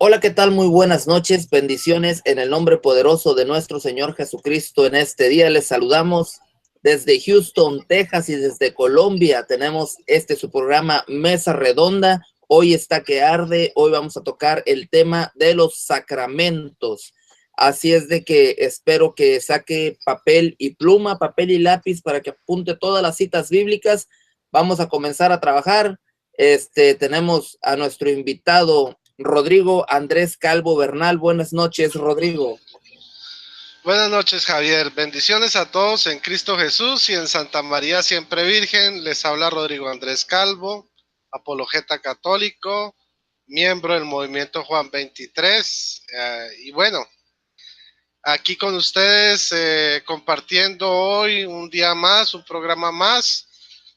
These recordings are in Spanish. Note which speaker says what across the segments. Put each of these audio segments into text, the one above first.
Speaker 1: Hola, ¿qué tal? Muy buenas noches, bendiciones en el nombre poderoso de nuestro Señor Jesucristo. En este día les saludamos desde Houston, Texas y desde Colombia. Tenemos su programa Mesa Redonda. Hoy está que arde, hoy vamos a tocar el tema de los sacramentos. Así es de que espero que saque papel y pluma, papel y lápiz para que apunte todas las citas bíblicas. Vamos a comenzar a trabajar. Tenemos a nuestro invitado Rodrigo Andrés Calvo Bernal. Buenas noches, Rodrigo.
Speaker 2: Buenas noches, Javier. Bendiciones a todos en Cristo Jesús y en Santa María Siempre Virgen. Les habla Rodrigo Andrés Calvo, apologeta católico, miembro del movimiento Juan 23. Y bueno, aquí con ustedes compartiendo hoy un día más, un programa más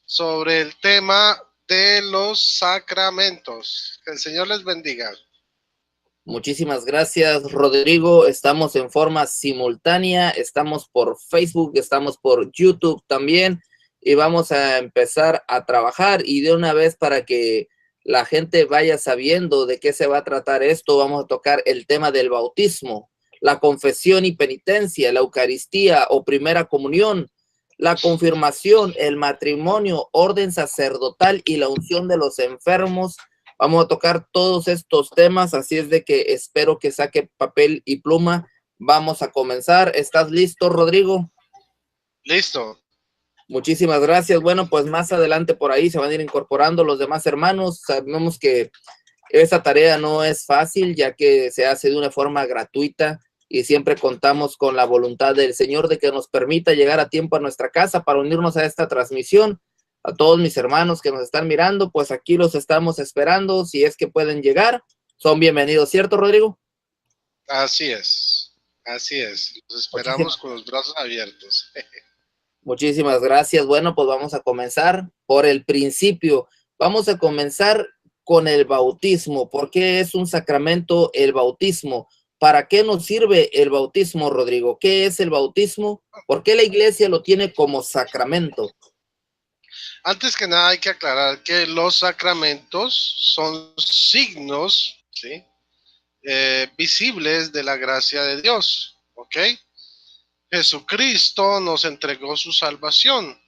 Speaker 2: sobre el tema de los sacramentos. Que el Señor les bendiga.
Speaker 1: Muchísimas gracias, Rodrigo. Estamos en forma simultánea, estamos por Facebook, estamos por YouTube también, y vamos a empezar a trabajar. Y de una vez, para que la gente vaya sabiendo de qué se va a tratar esto, vamos a tocar el tema del bautismo, la confesión y penitencia, la Eucaristía o primera comunión, la confirmación, el matrimonio, orden sacerdotal y la unción de los enfermos. Vamos a tocar todos estos temas, así es de que espero que saque papel y pluma. Vamos a comenzar. ¿Estás listo, Rodrigo?
Speaker 2: Listo.
Speaker 1: Muchísimas gracias. Bueno, pues más adelante por ahí se van a ir incorporando los demás hermanos. Sabemos que esa tarea no es fácil, ya que se hace de una forma gratuita y siempre contamos con la voluntad del Señor de que nos permita llegar a tiempo a nuestra casa para unirnos a esta transmisión. A todos mis hermanos que nos están mirando, pues aquí los estamos esperando. Si es que pueden llegar, son bienvenidos, ¿cierto, Rodrigo?
Speaker 2: Así es. Los esperamos con los brazos abiertos.
Speaker 1: Muchísimas gracias. Bueno, pues vamos a comenzar por el principio. Vamos a comenzar con el bautismo. ¿Por qué es un sacramento el bautismo? ¿Para qué nos sirve el bautismo, Rodrigo? ¿Qué es el bautismo? ¿Por qué la iglesia lo tiene como sacramento?
Speaker 2: Antes que nada hay que aclarar que los sacramentos son signos, ¿sí? Visibles de la gracia de Dios, ¿ok? Jesucristo nos entregó su salvación,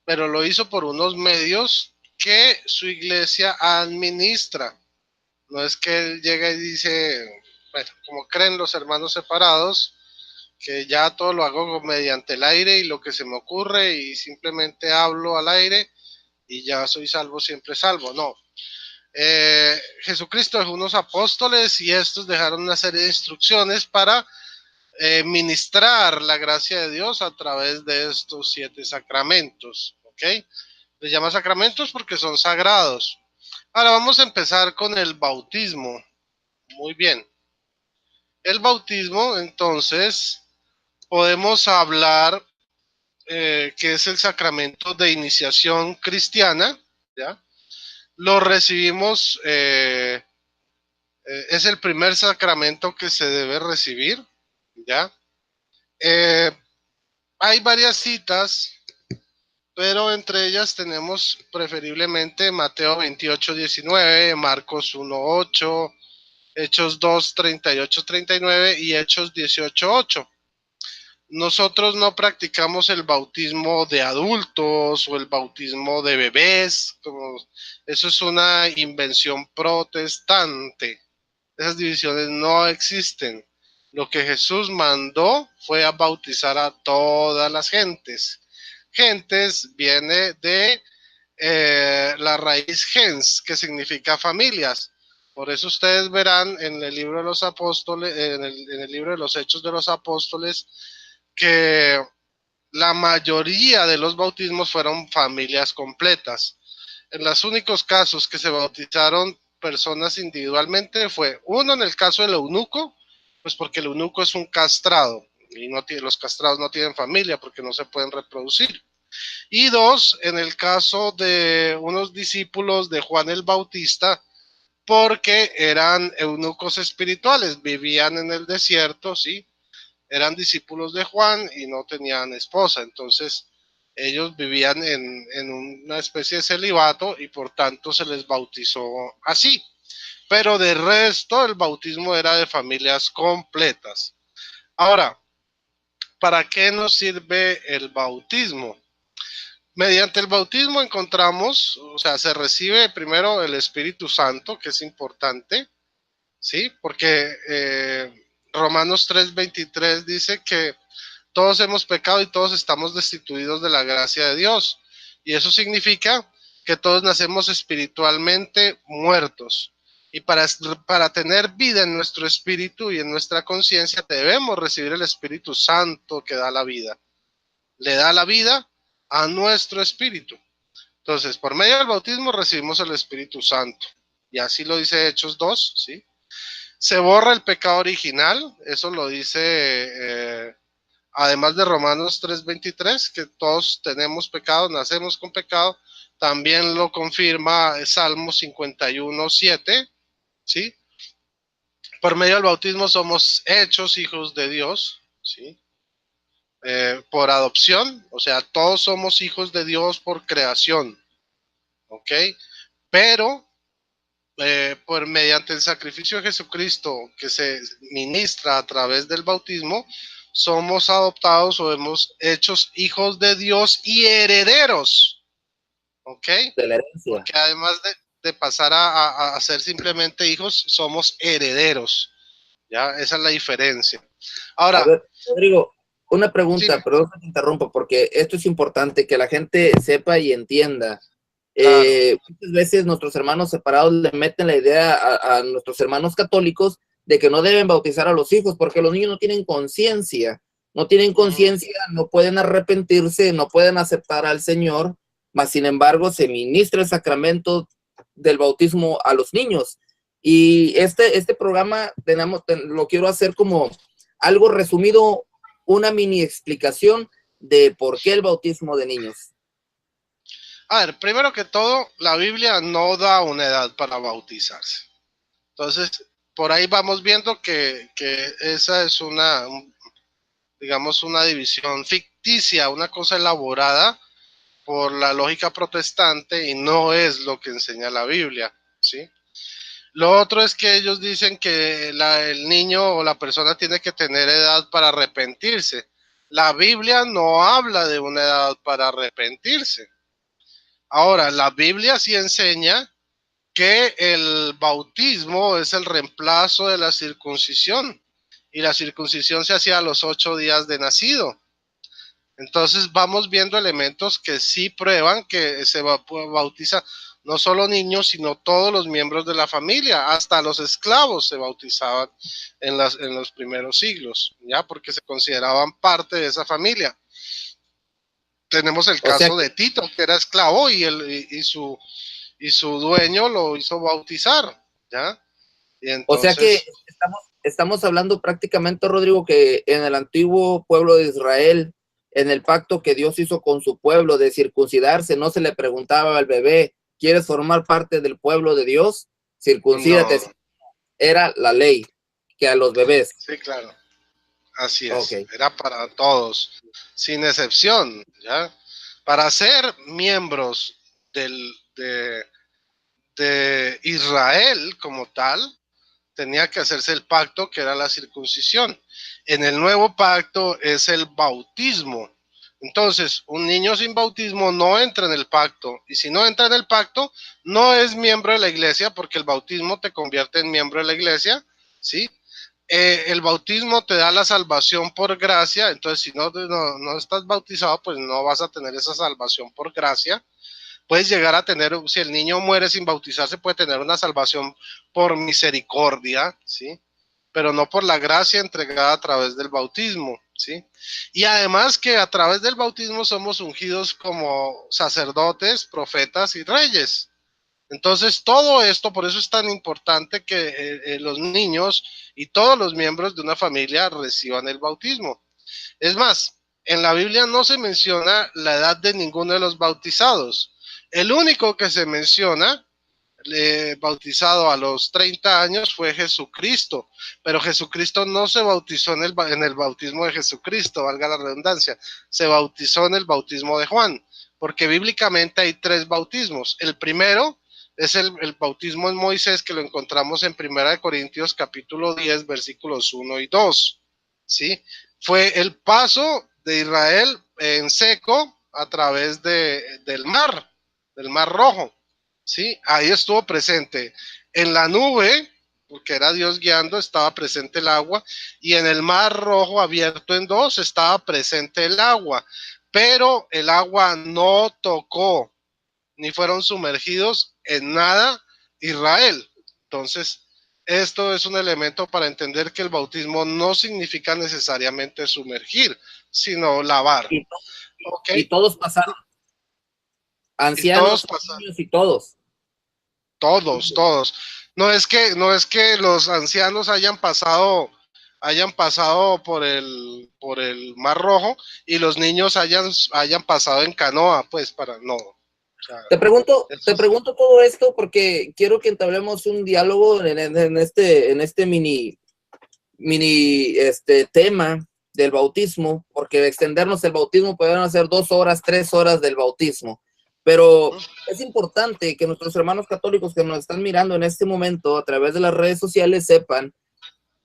Speaker 2: pero lo hizo por unos medios que su iglesia administra. No es que él llega y dice, bueno, como creen los hermanos separados, que ya todo lo hago mediante el aire y lo que se me ocurre y simplemente hablo al aire y ya soy salvo, siempre salvo. No. Jesucristo dejó unos apóstoles y estos dejaron una serie de instrucciones para ministrar la gracia de Dios a través de estos 7 sacramentos. ¿Ok? Les llama sacramentos porque son sagrados. Ahora vamos a empezar con el bautismo. Muy bien. El bautismo, entonces, podemos hablar que es el sacramento de iniciación cristiana, ¿ya? Lo recibimos, es el primer sacramento que se debe recibir, ¿ya? Hay varias citas, pero entre ellas tenemos preferiblemente Mateo 28:19, Marcos 1:8, Hechos 2:38-39 y Hechos 18:8. Nosotros no practicamos el bautismo de adultos o el bautismo de bebés, eso es una invención protestante. Esas divisiones no existen. Lo que Jesús mandó fue a bautizar a todas las gentes. Gentes viene de la raíz gens, que significa familias. Por eso ustedes verán en el libro de los apóstoles, en el libro de los Hechos de los Apóstoles, que la mayoría de los bautismos fueron familias completas. En los únicos casos que se bautizaron personas individualmente fue uno en el caso del eunuco, pues porque el eunuco es un castrado y no tiene, los castrados no tienen familia porque no se pueden reproducir. Y dos, en el caso de unos discípulos de Juan el Bautista, porque eran eunucos espirituales, vivían en el desierto, ¿sí? Eran discípulos de Juan y no tenían esposa, entonces ellos vivían en una especie de celibato y por tanto se les bautizó así. pero de resto el bautismo era de familias completas. Ahora, ¿para qué nos sirve el bautismo? Mediante el bautismo encontramos, o sea, se recibe primero el Espíritu Santo, que es importante, ¿sí? Porque Romanos 3:23 dice que todos hemos pecado y todos estamos destituidos de la gracia de Dios. Y eso significa que todos nacemos espiritualmente muertos. Y para tener vida en nuestro espíritu y en nuestra conciencia debemos recibir el Espíritu Santo que da la vida. Le da la vida a nuestro espíritu. Entonces, por medio del bautismo recibimos el Espíritu Santo. Y así lo dice Hechos 2, ¿sí? Se borra el pecado original, eso lo dice, además de Romanos 3:23, que todos tenemos pecado, nacemos con pecado, también lo confirma Salmo 51:7, ¿sí? Por medio del bautismo somos hechos hijos de Dios, ¿sí? Por adopción, o sea, todos somos hijos de Dios por creación, ¿ok? Pero por mediante el sacrificio de Jesucristo que se ministra a través del bautismo, somos adoptados o hemos hechos hijos de Dios y herederos, ¿ok?
Speaker 1: De la herencia.
Speaker 2: Porque además de pasar a ser simplemente hijos, somos herederos, ¿ya? Esa es la diferencia.
Speaker 1: A
Speaker 2: Ahora,
Speaker 1: ver, Rodrigo, una pregunta,
Speaker 2: dime.
Speaker 1: perdón que te interrumpa, porque esto es importante, que la gente sepa y entienda.
Speaker 2: Claro.
Speaker 1: Muchas veces nuestros hermanos separados le meten la idea a nuestros hermanos católicos de que no deben bautizar a los hijos porque los niños no tienen conciencia, no pueden arrepentirse, no pueden aceptar al Señor, mas sin embargo se ministra el sacramento del bautismo a los niños. Y este programa lo quiero hacer como algo resumido, una mini explicación de por qué el bautismo de niños.
Speaker 2: A ver, primero que todo, la Biblia no da una edad para bautizarse. Entonces, por ahí vamos viendo que esa es digamos, una división ficticia, una cosa elaborada por la lógica protestante y no es lo que enseña la Biblia, ¿sí? Lo otro es que ellos dicen que el niño o la persona tiene que tener edad para arrepentirse. La Biblia no habla de una edad para arrepentirse. Ahora, la Biblia sí enseña que el bautismo es el reemplazo de la circuncisión y la circuncisión se hacía a los 8 días de nacido. Entonces vamos viendo elementos que sí prueban que se bautiza no solo niños, sino todos los miembros de la familia, hasta los esclavos se bautizaban en los primeros siglos, ya porque se consideraban parte de esa familia. Tenemos el
Speaker 1: O sea,
Speaker 2: caso de Tito, que era esclavo y su dueño lo hizo bautizar, ¿ya? Y
Speaker 1: O sea que
Speaker 2: entonces,
Speaker 1: estamos hablando prácticamente, Rodrigo, que en el antiguo pueblo de Israel, en el pacto que Dios hizo con su pueblo de circuncidarse, no se le preguntaba al bebé, ¿quieres formar parte del pueblo de Dios? Circuncídate.
Speaker 2: no,
Speaker 1: Era la ley, que a los bebés.
Speaker 2: sí, claro, así
Speaker 1: Ok.
Speaker 2: es, era para todos, sin excepción, ¿ya? Para ser miembros de Israel como tal, tenía que hacerse el pacto que era la circuncisión. En el nuevo pacto es el bautismo. Entonces, un niño sin bautismo no entra en el pacto. Y si no entra en el pacto, no es miembro de la iglesia porque el bautismo te convierte en miembro de la iglesia, ¿sí? El bautismo te da la salvación por gracia. Entonces, si no estás bautizado, pues no vas a tener esa salvación por gracia. Puedes llegar a tener, si el niño muere sin bautizarse, puede tener una salvación por misericordia, ¿sí? Pero no por la gracia entregada a través del bautismo, ¿sí? Y además que a través del bautismo somos ungidos como sacerdotes, profetas y reyes. Entonces, todo esto, por eso es tan importante que los niños y todos los miembros de una familia reciban el bautismo. Es más, en la Biblia no se menciona la edad de ninguno de los bautizados. El único que se menciona, bautizado a los 30 años, fue Jesucristo. Pero Jesucristo no se bautizó en el bautismo de Jesucristo, valga la redundancia. Se bautizó en el bautismo de Juan. Porque bíblicamente hay 3 bautismos. El primero es el bautismo en Moisés, que lo encontramos en 1 Corintios capítulo 10, versículos 1 y 2, ¿sí? Fue el paso de Israel en seco a través del Mar Rojo, ¿sí? Ahí estuvo presente. En la nube, porque era Dios guiando, estaba presente el agua, y en el Mar Rojo abierto en dos estaba presente el agua, pero el agua no tocó ni fueron sumergidos en nada Israel. Entonces, esto es un elemento para entender que el bautismo no significa necesariamente sumergir, sino lavar.
Speaker 1: Y,
Speaker 2: ¿Okay?
Speaker 1: y todos pasaron,
Speaker 2: Y todos
Speaker 1: ancianos,
Speaker 2: pasaron.
Speaker 1: niños y todos.
Speaker 2: Todos. No es que los ancianos hayan pasado por el Mar Rojo y los niños hayan pasado en canoa, pues para no. O sea,
Speaker 1: Te pregunto todo esto porque quiero que entablemos un diálogo en este mini tema del bautismo, porque extendernos el bautismo pueden ser 2 horas, 3 horas del bautismo, pero es importante que nuestros hermanos católicos que nos están mirando en este momento a través de las redes sociales sepan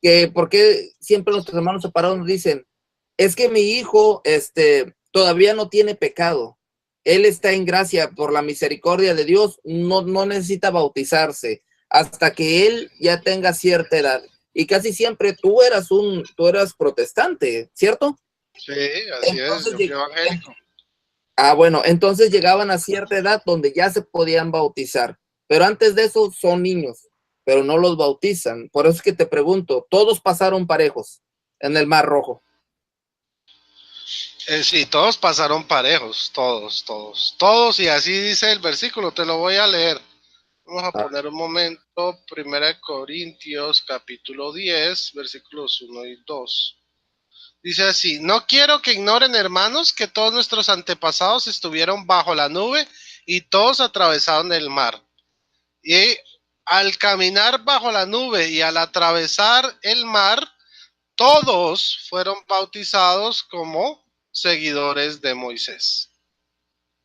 Speaker 1: que porque siempre nuestros hermanos separados nos dicen, es que mi hijo todavía no tiene pecado, él está en gracia por la misericordia de Dios, no necesita bautizarse hasta que él ya tenga cierta edad. Y casi siempre tú eras protestante, ¿cierto?
Speaker 2: Sí, así es, yo fui evangélico.
Speaker 1: Bueno, entonces llegaban a cierta edad donde ya se podían bautizar, pero antes de eso son niños, pero no los bautizan. Por eso es que te pregunto, ¿todos pasaron parejos en el Mar Rojo?
Speaker 2: Sí, todos pasaron parejos, todos, y así dice el versículo, te lo voy a leer. Vamos a poner un momento, 1 Corintios capítulo 10, versículos 1 y 2. Dice así, no quiero que ignoren, hermanos, que todos nuestros antepasados estuvieron bajo la nube y todos atravesaron el mar. Y al caminar bajo la nube y al atravesar el mar, todos fueron bautizados como seguidores de Moisés.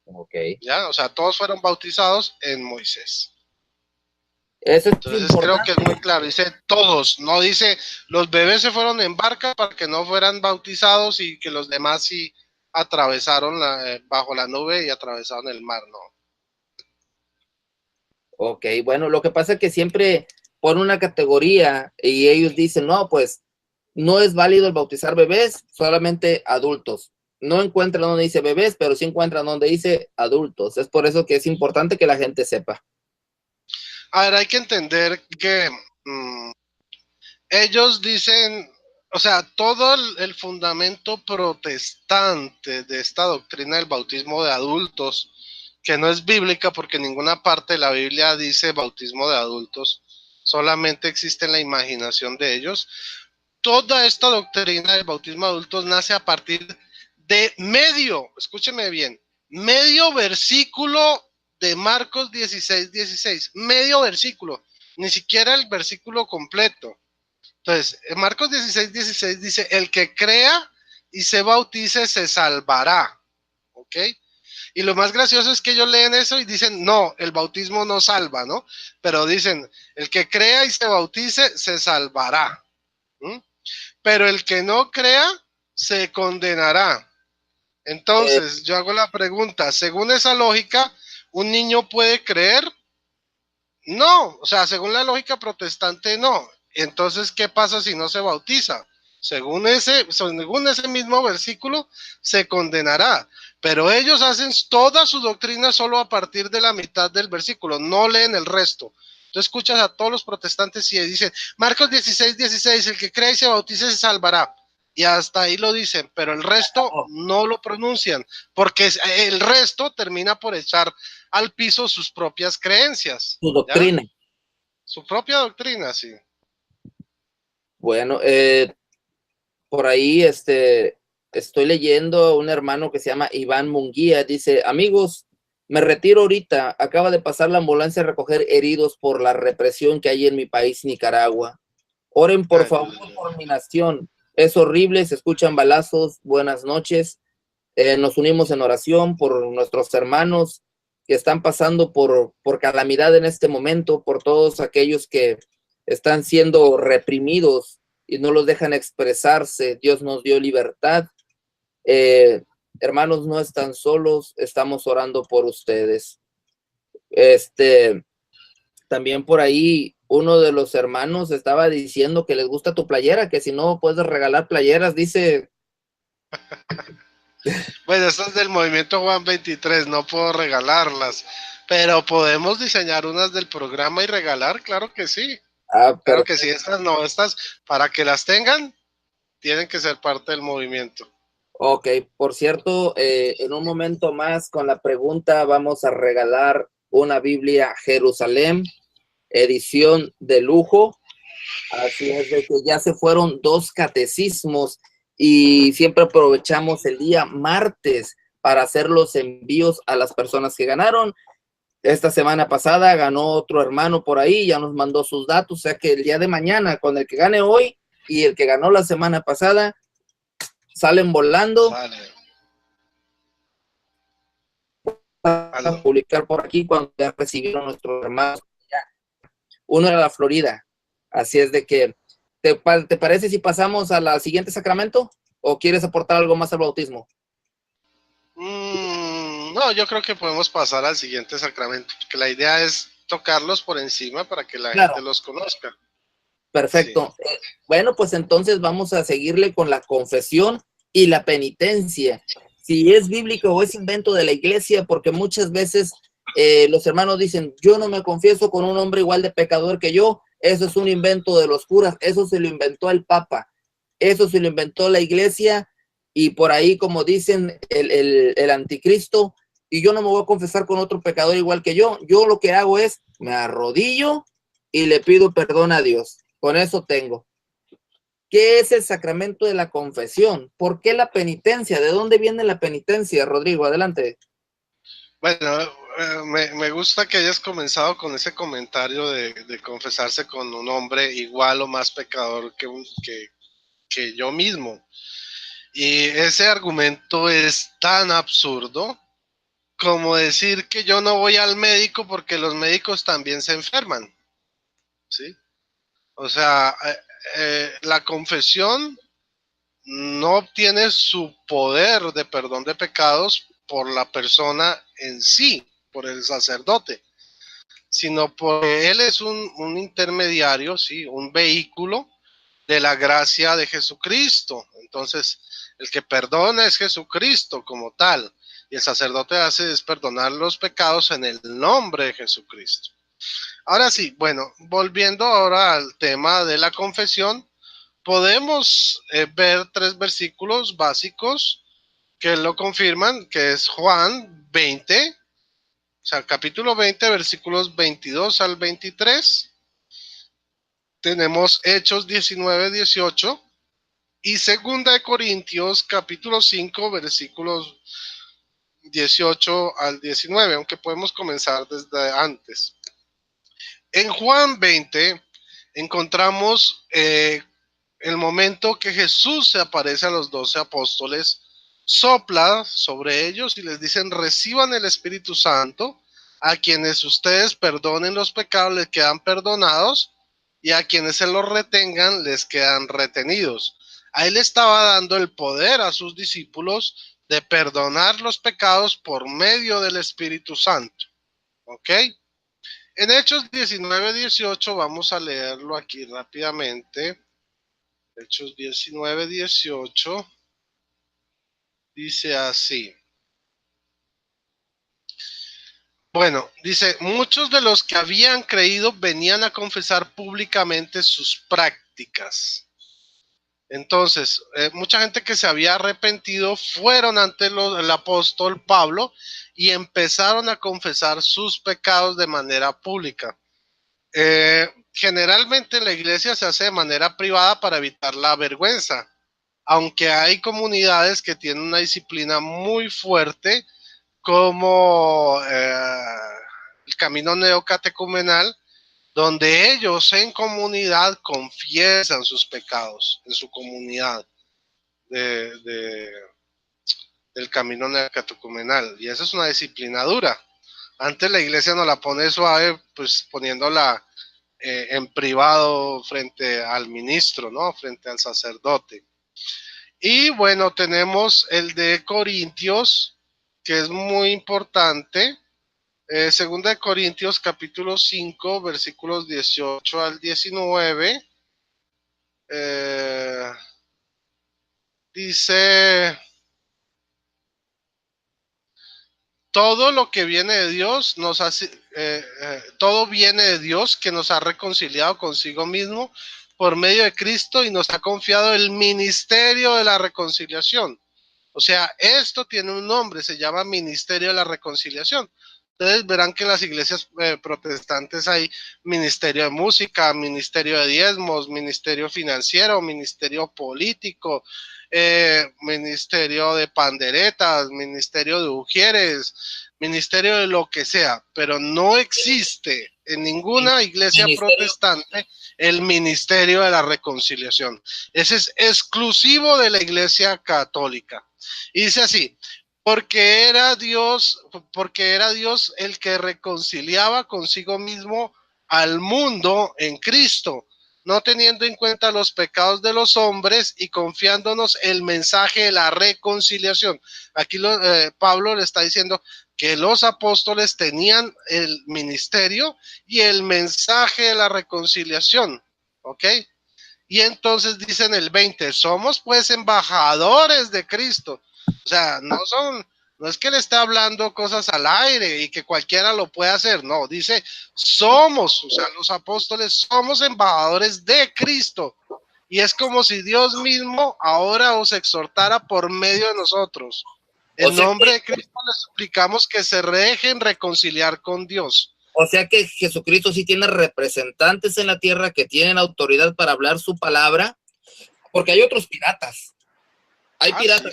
Speaker 1: Okay.
Speaker 2: ¿Ya? O sea, todos fueron bautizados en Moisés.
Speaker 1: Eso es
Speaker 2: Entonces
Speaker 1: importante.
Speaker 2: creo que es muy claro, dice todos, no dice los bebés se fueron en barca para que no fueran bautizados y que los demás sí atravesaron bajo la nube y atravesaron el mar, no.
Speaker 1: Ok, bueno, lo que pasa es que siempre ponen una categoría y ellos dicen, no, pues no es válido el bautizar bebés, solamente adultos. No encuentran donde dice bebés, pero sí encuentran donde dice adultos. Es por eso que es importante que la gente sepa.
Speaker 2: A ver, hay que entender que ellos dicen, o sea, todo el fundamento protestante de esta doctrina del bautismo de adultos, que no es bíblica porque en ninguna parte de la Biblia dice bautismo de adultos, solamente existe en la imaginación de ellos. Toda esta doctrina del bautismo de adultos nace a partir de escúcheme bien, medio versículo de Marcos 16, medio versículo, ni siquiera el versículo completo. Entonces, en Marcos 16 dice, el que crea y se bautice se salvará, ¿ok? Y lo más gracioso es que ellos leen eso y dicen, no, el bautismo no salva, ¿no? Pero dicen, el que crea y se bautice se salvará. Pero el que no crea se condenará. Entonces, yo hago la pregunta, según esa lógica, ¿un niño puede creer? No, o sea, según la lógica protestante, no. Entonces, ¿qué pasa si no se bautiza? Según ese mismo versículo, se condenará. Pero ellos hacen toda su doctrina solo a partir de la mitad del versículo, no leen el resto. Tú escuchas a todos los protestantes y dicen, Marcos 16, el que cree y se bautice se salvará. Y hasta ahí lo dicen, pero el resto no lo pronuncian, porque el resto termina por echar al piso sus propias creencias.
Speaker 1: Su doctrina.
Speaker 2: ¿Ya? Su propia doctrina, sí.
Speaker 1: Bueno, por ahí estoy leyendo a un hermano que se llama Iván Munguía, dice, amigos, me retiro ahorita, acaba de pasar la ambulancia a recoger heridos por la represión que hay en mi país, Nicaragua. Oren por favor por mi nación, es horrible, se escuchan balazos, buenas noches, nos unimos en oración por nuestros hermanos que están pasando por calamidad en este momento, por todos aquellos que están siendo reprimidos y no los dejan expresarse. Dios nos dio libertad. Hermanos, no están solos, estamos orando por ustedes. También por ahí uno de los hermanos estaba diciendo que les gusta tu playera, que si no puedes regalar playeras, dice.
Speaker 2: Bueno, estas del Movimiento Juan 23, no puedo regalarlas, pero podemos diseñar unas del programa y regalar, claro que sí. Claro que sí, estas no, estas para que las tengan, tienen que ser parte del movimiento.
Speaker 1: Ok, por cierto, en un momento más con la pregunta vamos a regalar una Biblia Jerusalén, edición de lujo. Así es de que ya se fueron 2 catecismos y siempre aprovechamos el día martes para hacer los envíos a las personas que ganaron. Esta semana pasada ganó otro hermano por ahí, ya nos mandó sus datos, o sea que el día de mañana con el que gane hoy y el que ganó la semana pasada salen volando.
Speaker 2: Vale.
Speaker 1: A publicar por aquí cuando ya recibieron nuestros hermanos. Uno era la Florida, así es de que ¿te parece si pasamos a la siguiente sacramento o quieres aportar algo más al bautismo?
Speaker 2: No, yo creo que podemos pasar al siguiente sacramento, porque la idea es tocarlos por encima para que la gente los conozca.
Speaker 1: Perfecto. Sí. Bueno, pues entonces vamos a seguirle con la confesión y la penitencia. Si es bíblico o es invento de la iglesia, porque muchas veces los hermanos dicen, yo no me confieso con un hombre igual de pecador que yo, eso es un invento de los curas, eso se lo inventó el Papa, eso se lo inventó la iglesia, y por ahí, como dicen, el anticristo, y yo no me voy a confesar con otro pecador igual que yo lo que hago es, me arrodillo y le pido perdón a Dios. Con eso tengo. ¿Qué es el sacramento de la confesión? ¿Por qué la penitencia? ¿De dónde viene la penitencia, Rodrigo? Adelante.
Speaker 2: Bueno, me gusta que hayas comenzado con ese comentario de confesarse con un hombre igual o más pecador que yo mismo. Y ese argumento es tan absurdo como decir que yo no voy al médico porque los médicos también se enferman, ¿sí? O sea, la confesión no obtiene su poder de perdón de pecados por la persona en sí, por el sacerdote, sino porque él es un intermediario, ¿sí? Un vehículo de la gracia de Jesucristo. Entonces, el que perdona es Jesucristo como tal, y el sacerdote hace es perdonar los pecados en el nombre de Jesucristo. Ahora sí, bueno, volviendo ahora al tema de la confesión, podemos ver 3 versículos básicos que lo confirman, que es Juan 20, o sea, capítulo 20, versículos 22 al 23. Tenemos Hechos 19, 18 y Segunda de Corintios, capítulo 5, versículos 18 al 19, aunque podemos comenzar desde antes. En Juan 20 encontramos el momento que Jesús se aparece a los 12 apóstoles, sopla sobre ellos y les dicen, reciban el Espíritu Santo, a quienes ustedes perdonen los pecados les quedan perdonados, y a quienes se los retengan les quedan retenidos. A él estaba dando el poder a sus discípulos de perdonar los pecados por medio del Espíritu Santo. ¿Ok? En Hechos 19, 18, vamos a leerlo aquí rápidamente. Hechos 19, 18, dice así. Bueno, dice, muchos de los que habían creído venían a confesar públicamente sus prácticas. Entonces, mucha gente que se había arrepentido fueron ante el apóstol Pablo y empezaron a confesar sus pecados de manera pública. Generalmente la iglesia se hace de manera privada para evitar la vergüenza, aunque hay comunidades que tienen una disciplina muy fuerte, como el camino neocatecumenal, donde ellos en comunidad confiesan sus pecados en su comunidad del camino neocatecumenal, y esa es una disciplina dura. Antes la iglesia nos la pone suave, pues poniéndola en privado frente al ministro, ¿no? Frente al sacerdote. Y bueno, tenemos el de Corintios, que es muy importante. Segunda de Corintios, capítulo 5, versículos 18 al 19. Dice, todo lo que viene de Dios nos hace, todo viene de Dios que nos ha reconciliado consigo mismo por medio de Cristo y nos ha confiado el ministerio de la reconciliación. O sea, esto tiene un nombre, se llama Ministerio de la Reconciliación. Ustedes verán que en las iglesias protestantes hay ministerio de música, ministerio de diezmos, ministerio financiero, ministerio político, ministerio de panderetas, ministerio de ujieres, ministerio de lo que sea, pero no existe en ninguna iglesia
Speaker 1: Ministerio.
Speaker 2: protestante el ministerio de la reconciliación. Ese es exclusivo de la iglesia católica. Y dice así, porque era Dios el que reconciliaba consigo mismo al mundo en Cristo, no teniendo en cuenta los pecados de los hombres y confiándonos el mensaje de la reconciliación. Aquí Pablo le está diciendo que los apóstoles tenían el ministerio y el mensaje de la reconciliación, ¿ok? Y entonces dicen el 20, somos pues embajadores de Cristo. O sea, no es que le está hablando cosas al aire y que cualquiera lo puede hacer, no, dice somos, o sea, los apóstoles somos embajadores de Cristo. Y es como si Dios mismo ahora os exhortara por medio de nosotros.
Speaker 1: O
Speaker 2: En
Speaker 1: sea
Speaker 2: nombre
Speaker 1: que,
Speaker 2: de Cristo les suplicamos que se dejen reconciliar con Dios.
Speaker 1: o sea que Jesucristo sí tiene representantes en la tierra que tienen autoridad para hablar su palabra, porque hay otros piratas. Hay
Speaker 2: Ah, sí.
Speaker 1: piratas.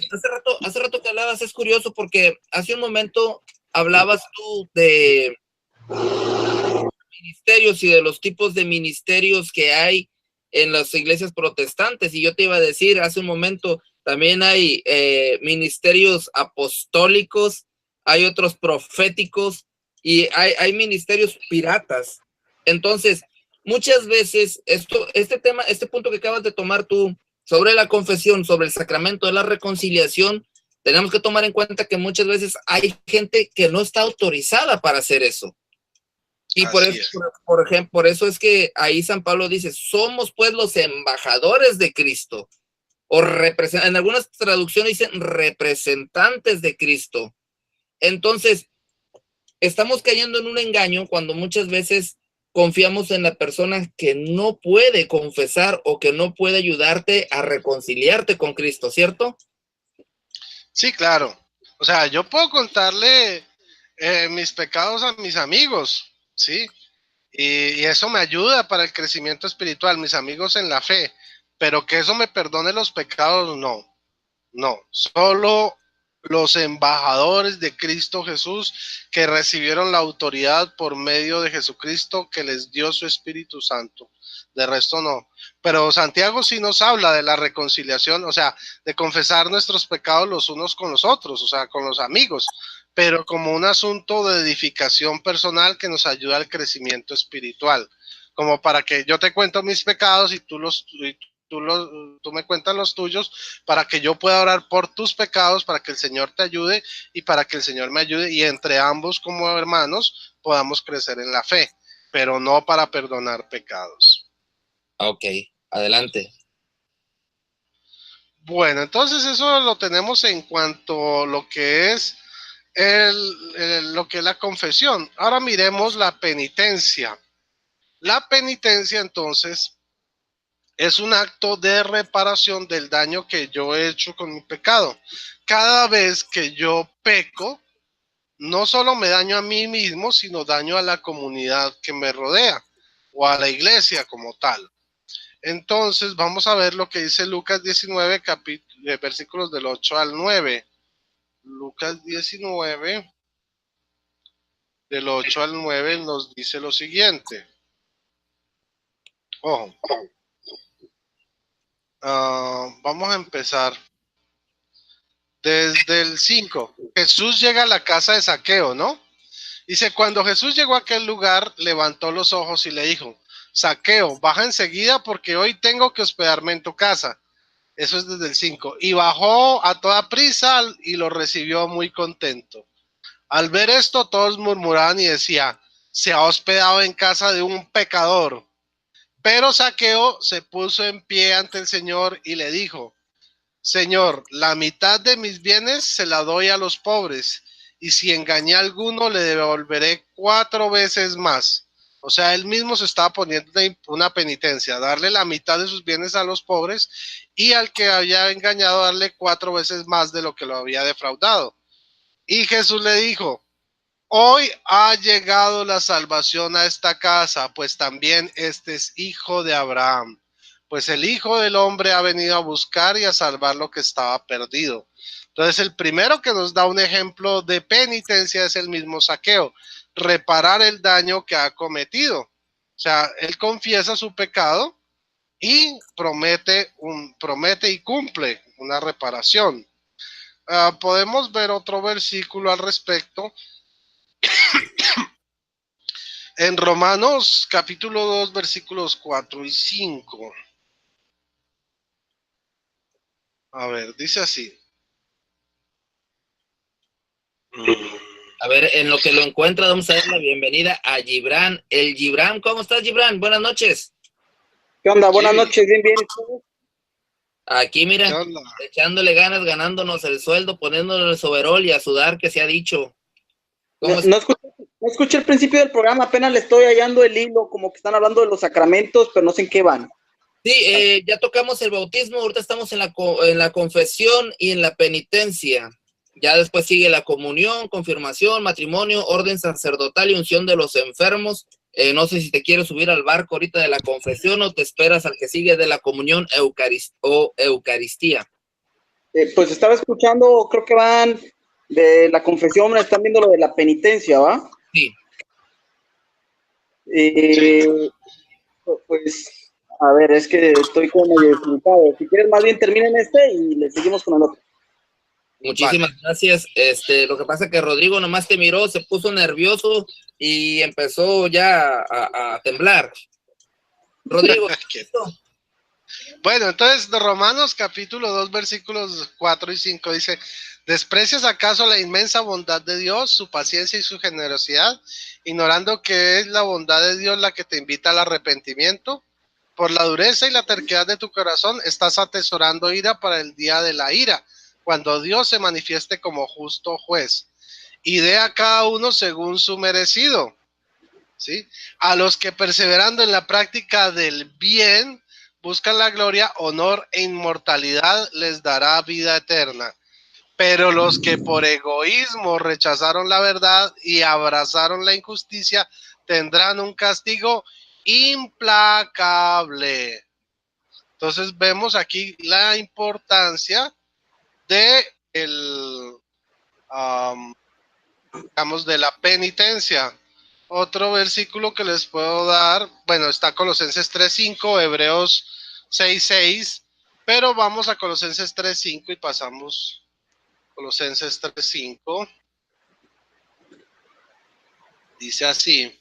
Speaker 1: Hace rato que hablabas, es curioso porque hace un momento hablabas tú de ministerios y de los tipos de ministerios que hay en las iglesias protestantes. Y yo te iba a decir hace un momento, también hay ministerios apostólicos, hay otros proféticos y hay ministerios piratas. Entonces, muchas veces este punto que acabas de tomar tú sobre la confesión, sobre el sacramento de la reconciliación, tenemos que tomar en cuenta que muchas veces hay gente que no está autorizada para hacer eso. Y por
Speaker 2: Así
Speaker 1: eso,
Speaker 2: es.
Speaker 1: por ejemplo, por eso es que ahí San Pablo dice, somos pues los embajadores de Cristo, o en algunas traducciones dicen representantes de Cristo. Entonces, estamos cayendo en un engaño cuando muchas veces confiamos en la persona que no puede confesar o que no puede ayudarte a reconciliarte con Cristo, ¿cierto?
Speaker 2: Sí, claro. O sea, yo puedo contarle mis pecados a mis amigos, ¿sí? Y eso me ayuda para el crecimiento espiritual, mis amigos en la fe. Pero que eso me perdone los pecados, no. No, solo los embajadores de Cristo Jesús que recibieron la autoridad por medio de Jesucristo que les dio su Espíritu Santo. De resto no. Pero Santiago sí nos habla de la reconciliación, o sea, de confesar nuestros pecados los unos con los otros, o sea, con los amigos, pero como un asunto de edificación personal que nos ayuda al crecimiento espiritual. Como para que yo te cuento mis pecados y tú me cuentas los tuyos para que yo pueda orar por tus pecados, para que el Señor te ayude y para que el Señor me ayude y entre ambos como hermanos podamos crecer en la fe, pero no para perdonar pecados.
Speaker 1: Ok, adelante.
Speaker 2: Bueno, entonces eso lo tenemos en cuanto a lo que es lo que es la confesión. Ahora miremos la penitencia. La penitencia entonces es un acto de reparación del daño que yo he hecho con mi pecado. Cada vez que yo peco, no solo me daño a mí mismo, sino daño a la comunidad que me rodea o a la iglesia como tal. Entonces vamos a ver lo que dice Lucas 19, versículos del 8 al 9. Lucas 19, del 8 al 9 nos dice lo siguiente. Ojo, vamos a empezar desde el 5. Jesús llega a la casa de Saqueo, ¿no? Dice, cuando Jesús llegó a aquel lugar, levantó los ojos y le dijo, Zaqueo, baja enseguida porque hoy tengo que hospedarme en tu casa. Eso es desde el 5. Y bajó a toda prisa y lo recibió muy contento. Al ver esto, todos murmuraban y decían, se ha hospedado en casa de un pecador. Pero Zaqueo se puso en pie ante el Señor y le dijo, Señor, la mitad de mis bienes se la doy a los pobres, y si engañé a alguno le devolveré 4 veces más. O sea, él mismo se estaba poniendo una penitencia, darle la mitad de sus bienes a los pobres y al que había engañado darle 4 veces más de lo que lo había defraudado. Y Jesús le dijo, hoy ha llegado la salvación a esta casa, pues también este es hijo de Abraham. Pues el Hijo del Hombre ha venido a buscar y a salvar lo que estaba perdido. Entonces, el primero que nos da un ejemplo de penitencia es el mismo Zaqueo, reparar el daño que ha cometido. O sea, él confiesa su pecado y promete y cumple una reparación. Podemos ver otro versículo al respecto. En Romanos capítulo 2, versículos 4 y 5. A ver, dice así.
Speaker 1: A ver, en lo que lo encuentra, vamos a dar la bienvenida a Gibran. El Gibran, ¿cómo estás, Gibran? Buenas noches.
Speaker 3: ¿Qué onda? Buenas noches, bien, bien.
Speaker 1: Aquí, mira, echándole ganas, ganándonos el sueldo, poniéndole el overol y a sudar, que se ha dicho.
Speaker 3: No escuché el principio del programa, apenas le estoy hallando el hilo, como que están hablando de los sacramentos, pero no sé en qué van.
Speaker 1: Sí, ya tocamos el bautismo, ahorita estamos en la confesión y en la penitencia. Ya después sigue la comunión, confirmación, matrimonio, orden sacerdotal y unción de los enfermos. No sé si te quieres subir al barco ahorita de la confesión o te esperas al que sigue de la comunión o Eucaristía.
Speaker 3: Pues estaba escuchando, creo que van de la confesión, están viendo lo de la penitencia, ¿va?
Speaker 1: Sí.
Speaker 3: Pues, a ver, es que estoy como medio desubicado. Si quieres, más bien terminen este y le seguimos con el otro.
Speaker 1: Muchísimas gracias. Lo que pasa es que Rodrigo nomás te miró, se puso nervioso y empezó ya a temblar. Rodrigo, ¿listo?
Speaker 2: Bueno, entonces de Romanos capítulo 2 versículos 4 y 5 dice, ¿desprecias acaso la inmensa bondad de Dios, su paciencia y su generosidad, ignorando que es la bondad de Dios la que te invita al arrepentimiento? Por la dureza y la terquedad de tu corazón estás atesorando ira para el día de la ira, cuando Dios se manifieste como justo juez, y dé a cada uno según su merecido. ¿Sí? A los que perseverando en la práctica del bien buscan la gloria, honor e inmortalidad les dará vida eterna. Pero los que por egoísmo rechazaron la verdad y abrazaron la injusticia tendrán un castigo implacable. Entonces vemos aquí la importancia de digamos, de la penitencia. Otro versículo que les puedo dar, bueno, está Colosenses 3:5, Hebreos 6:6, pero vamos a Colosenses 3:5 y pasamos Colosenses 3:5. Dice así.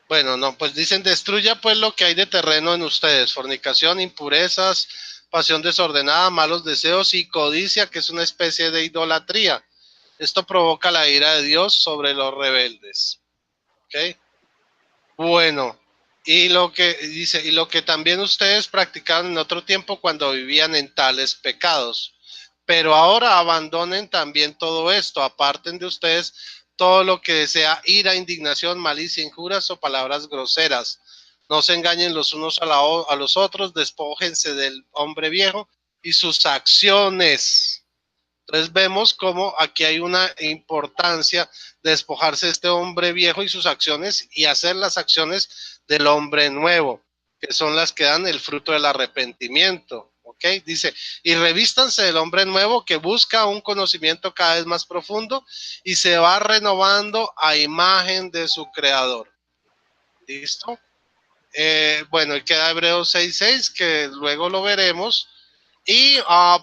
Speaker 2: Bueno, no, pues dicen, destruya pues lo que hay de terreno en ustedes, fornicación, impurezas, pasión desordenada, malos deseos y codicia, que es una especie de idolatría. Esto provoca la ira de Dios sobre los rebeldes. ¿Ok? Bueno, y lo que dice, y lo que también ustedes practicaron en otro tiempo cuando vivían en tales pecados. Pero ahora abandonen también todo esto, aparten de ustedes todo lo que sea ira, indignación, malicia, injuras o palabras groseras. No se engañen los unos a los otros, despójense del hombre viejo y sus acciones. Entonces vemos cómo aquí hay una importancia de despojarse de este hombre viejo y sus acciones y hacer las acciones del hombre nuevo, que son las que dan el fruto del arrepentimiento. ¿Ok? Dice, y revístanse del hombre nuevo que busca un conocimiento cada vez más profundo y se va renovando a imagen de su creador. ¿Listo? Bueno, y queda Hebreos 6:6, que luego lo veremos. Y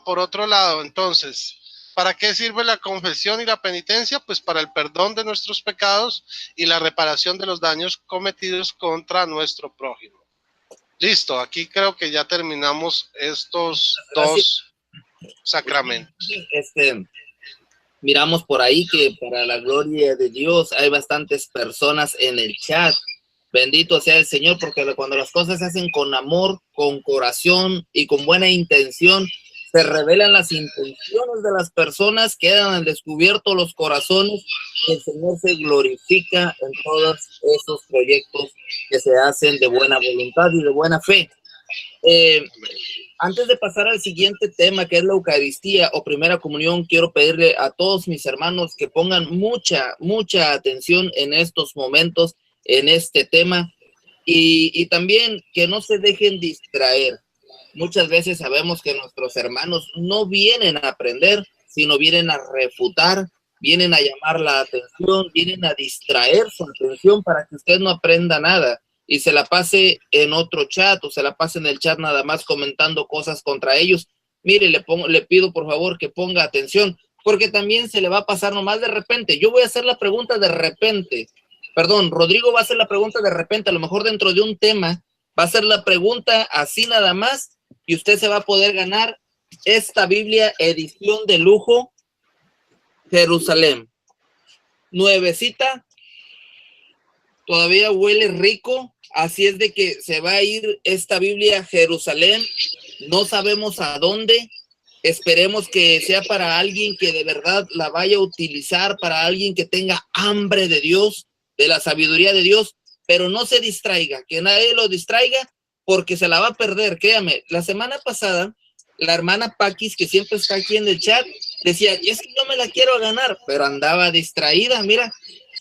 Speaker 2: por otro lado, entonces, ¿para qué sirve la confesión y la penitencia? Pues para el perdón de nuestros pecados y la reparación de los daños cometidos contra nuestro prójimo. Listo, aquí creo que ya terminamos estos dos sacramentos.
Speaker 1: Miramos por ahí que para la gloria de Dios hay bastantes personas en el chat. Bendito sea el Señor, porque cuando las cosas se hacen con amor, con corazón y con buena intención, se revelan las intenciones de las personas, quedan al descubierto los corazones y el Señor se glorifica en todos esos proyectos que se hacen de buena voluntad y de buena fe. Antes de pasar al siguiente tema, que es la Eucaristía o Primera Comunión, quiero pedirle a todos mis hermanos que pongan mucha atención en estos momentos, en este tema, y también que no se dejen distraer. Muchas veces sabemos que nuestros hermanos no vienen a aprender, sino vienen a refutar, vienen a llamar la atención, vienen a distraer su atención para que usted no aprenda nada y se la pase en otro chat o se la pase en el chat nada más comentando cosas contra ellos. Mire, le pido por favor que ponga atención, porque también se le va a pasar nomás de repente. Yo voy a hacer la pregunta de repente. Perdón, Rodrigo va a hacer la pregunta de repente, a lo mejor dentro de un tema va a hacer la pregunta así nada más y usted se va a poder ganar esta Biblia edición de lujo Jerusalén. Nuevecita, todavía huele rico, así es de que se va a ir esta Biblia a Jerusalén, no sabemos a dónde, esperemos que sea para alguien que de verdad la vaya a utilizar, para alguien que tenga hambre de Dios, de la sabiduría de Dios, pero no se distraiga, que nadie lo distraiga, porque se la va a perder, créame. La semana pasada, la hermana Paquis, que siempre está aquí en el chat, decía, es que yo me la quiero ganar, pero andaba distraída, mira,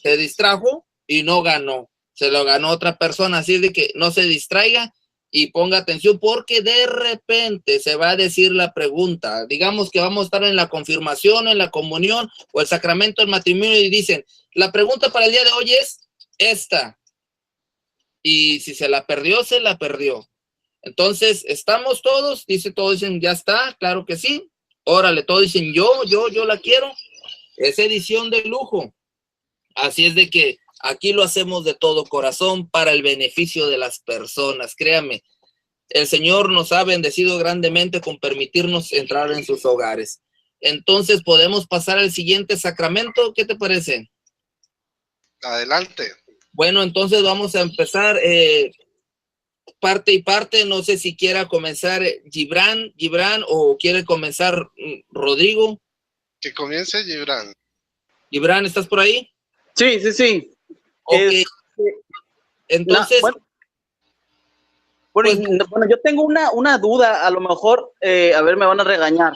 Speaker 1: se distrajo y no ganó, se lo ganó otra persona, así de que no se distraiga y ponga atención, porque de repente se va a decir la pregunta, digamos que vamos a estar en la confirmación, en la comunión o el sacramento del matrimonio y dicen, la pregunta para el día de hoy es esta, y si se la perdió, se la perdió. Entonces, ¿estamos todos? Todos dicen, ya está, claro que sí. Órale, todos dicen, yo la quiero. Es edición de lujo. Así es de que aquí lo hacemos de todo corazón para el beneficio de las personas. Créame, el Señor nos ha bendecido grandemente con permitirnos entrar en sus hogares. Entonces, ¿podemos pasar al siguiente sacramento? ¿Qué te parece?
Speaker 2: Adelante.
Speaker 1: Bueno, entonces vamos a empezar parte y parte. No sé si quiera comenzar Gibran o quiere comenzar Rodrigo.
Speaker 2: Que comience Gibran.
Speaker 1: Gibran, ¿estás por ahí?
Speaker 3: Sí.
Speaker 1: Ok. Entonces...
Speaker 3: Bueno, yo tengo una duda, a lo mejor, a ver, me van a regañar.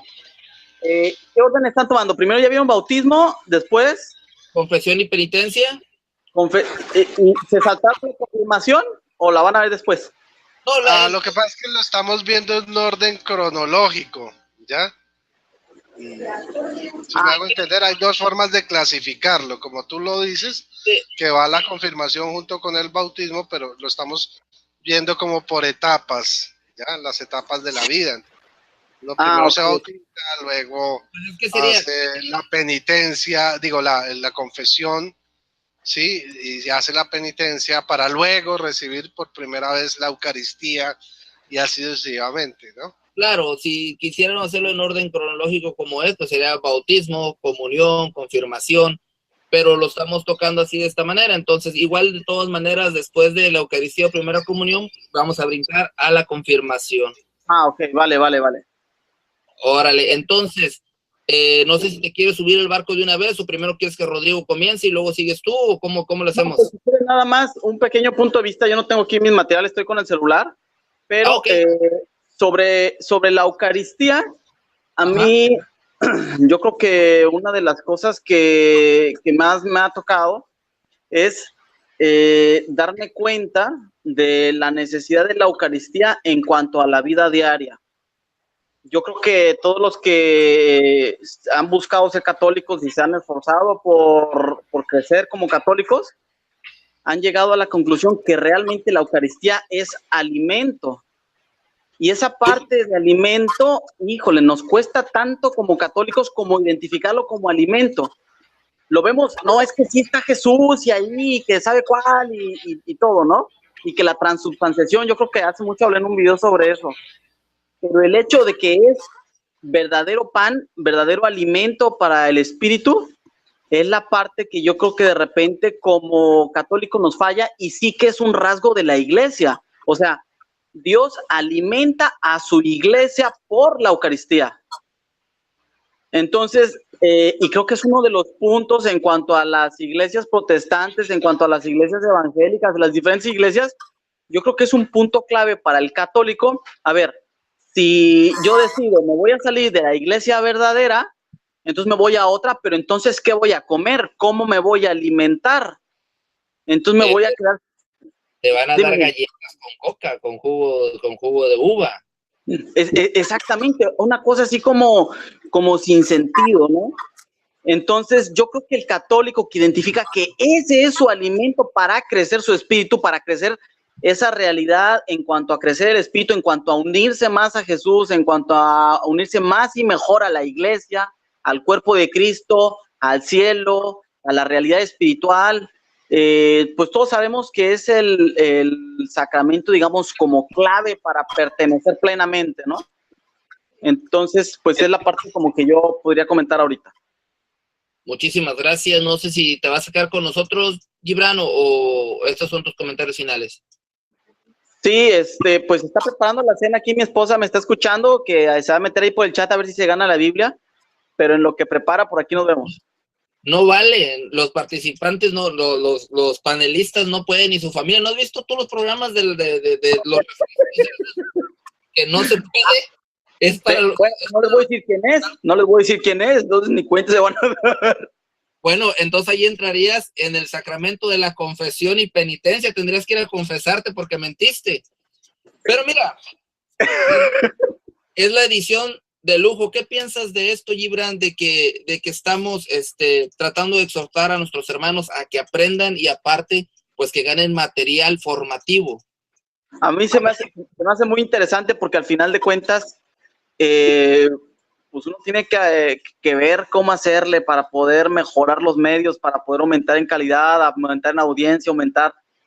Speaker 3: ¿Qué orden están tomando? Primero ya vieron bautismo, después...
Speaker 1: Confesión y penitencia.
Speaker 3: ¿Se saltaron la confirmación o la van a ver después?
Speaker 2: No, lo que pasa es que lo estamos viendo en orden cronológico, ¿ya? Si me hago entender, hay dos formas de clasificarlo, como tú lo dices,
Speaker 1: sí,
Speaker 2: que va la confirmación junto con el bautismo, pero lo estamos viendo como por etapas, ¿ya? Las etapas de la vida. Lo primero se bautiza, luego hace la penitencia, digo, la confesión, ¿sí? Y se hace la penitencia para luego recibir por primera vez la Eucaristía y así sucesivamente, ¿no?
Speaker 1: Claro, si quisieran hacerlo en orden cronológico como esto, sería bautismo, comunión, confirmación, pero lo estamos tocando así de esta manera. Entonces, igual de todas maneras, después de la Eucaristía o primera comunión, vamos a brincar a la confirmación.
Speaker 3: Ok, vale.
Speaker 1: Órale, entonces, no sé si te quieres subir el barco de una vez o primero quieres que Rodrigo comience y luego sigues tú o cómo lo hacemos.
Speaker 3: No, pues, nada más un pequeño punto de vista, yo no tengo aquí mis materiales, estoy con el celular, pero sobre la Eucaristía, a mí, yo creo que una de las cosas que más me ha tocado es darme cuenta de la necesidad de la Eucaristía en cuanto a la vida diaria. Yo creo que todos los que han buscado ser católicos y se han esforzado por crecer como católicos, han llegado a la conclusión que realmente la Eucaristía es alimento. Y esa parte de alimento, híjole, nos cuesta tanto como católicos como identificarlo como alimento. Lo vemos, no, es que sí está Jesús y ahí, que sabe cuál y todo, ¿no? Y que la transubstanciación, yo creo que hace mucho hablé en un video sobre eso. Pero el hecho de que es verdadero pan, verdadero alimento para el espíritu, es la parte que yo creo que de repente como católico nos falla y sí que es un rasgo de la iglesia. O sea, Dios alimenta a su iglesia por la Eucaristía. Entonces, y creo que es uno de los puntos en cuanto a las iglesias protestantes, en cuanto a las iglesias evangélicas, las diferentes iglesias, yo creo que es un punto clave para el católico. A ver, si yo decido, me voy a salir de la iglesia verdadera, entonces me voy a otra, pero entonces, ¿qué voy a comer? ¿Cómo me voy a alimentar? Entonces me voy a quedar...
Speaker 1: Te van a dar galletas con coca, con jugo de uva.
Speaker 3: Exactamente, una cosa así como sin sentido, ¿no? Entonces, yo creo que el católico que identifica que ese es su alimento para crecer su espíritu, para crecer esa realidad en cuanto a crecer el espíritu, en cuanto a unirse más a Jesús, en cuanto a unirse más y mejor a la iglesia, al cuerpo de Cristo, al cielo, a la realidad espiritual, pues todos sabemos que es el sacramento, digamos, como clave para pertenecer plenamente, ¿no? Entonces, pues es la parte como que yo podría comentar ahorita.
Speaker 1: Muchísimas gracias. No sé si te vas a quedar con nosotros, Gibran, o estos son tus comentarios finales.
Speaker 3: Sí, pues está preparando la cena aquí, mi esposa me está escuchando, que se va a meter ahí por el chat a ver si se gana la Biblia, pero en lo que prepara, por aquí nos vemos.
Speaker 1: No vale, los participantes, no, los panelistas no pueden, ni su familia. ¿No has visto todos los programas de los que no se puede? Es para
Speaker 3: bueno, no les voy a decir quién es, entonces ni cuenta se van a dar.
Speaker 1: Bueno, entonces ahí entrarías en el sacramento de la confesión y penitencia, tendrías que ir a confesarte porque mentiste. Pero mira, es la edición de lujo. ¿Qué piensas de esto, Gibran, de que estamos tratando de exhortar a nuestros hermanos a que aprendan y aparte, pues que ganen material formativo?
Speaker 3: A mí se me hace muy interesante porque al final de cuentas, pues uno tiene que ver cómo hacerle para poder mejorar los medios, para poder aumentar en calidad, aumentar en audiencia,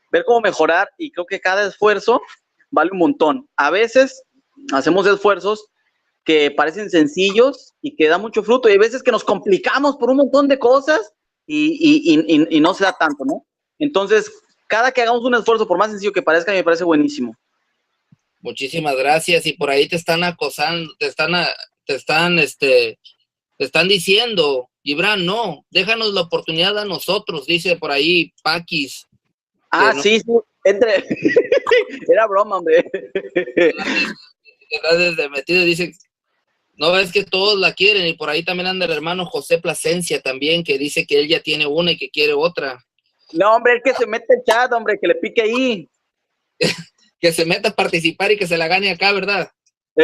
Speaker 3: ver cómo mejorar, y creo que cada esfuerzo vale un montón. A veces hacemos esfuerzos que parecen sencillos y que dan mucho fruto, y hay veces que nos complicamos por un montón de cosas y no se da tanto, ¿no? Entonces, cada que hagamos un esfuerzo, por más sencillo que parezca, me parece buenísimo.
Speaker 1: Muchísimas gracias. Y por ahí te están acosando, te están diciendo, Gibran, no, déjanos la oportunidad a nosotros, dice por ahí Paquis.
Speaker 3: Ah, no, sí, era broma, hombre.
Speaker 1: Desde metido, dice, no ves que todos la quieren, y por ahí también anda el hermano José Plasencia también, que dice que él ya tiene una y que quiere otra.
Speaker 3: No, hombre, el que se mete el chat, hombre, que le pique ahí.
Speaker 1: Que se meta a participar y que se la gane acá, ¿verdad?
Speaker 3: Sí.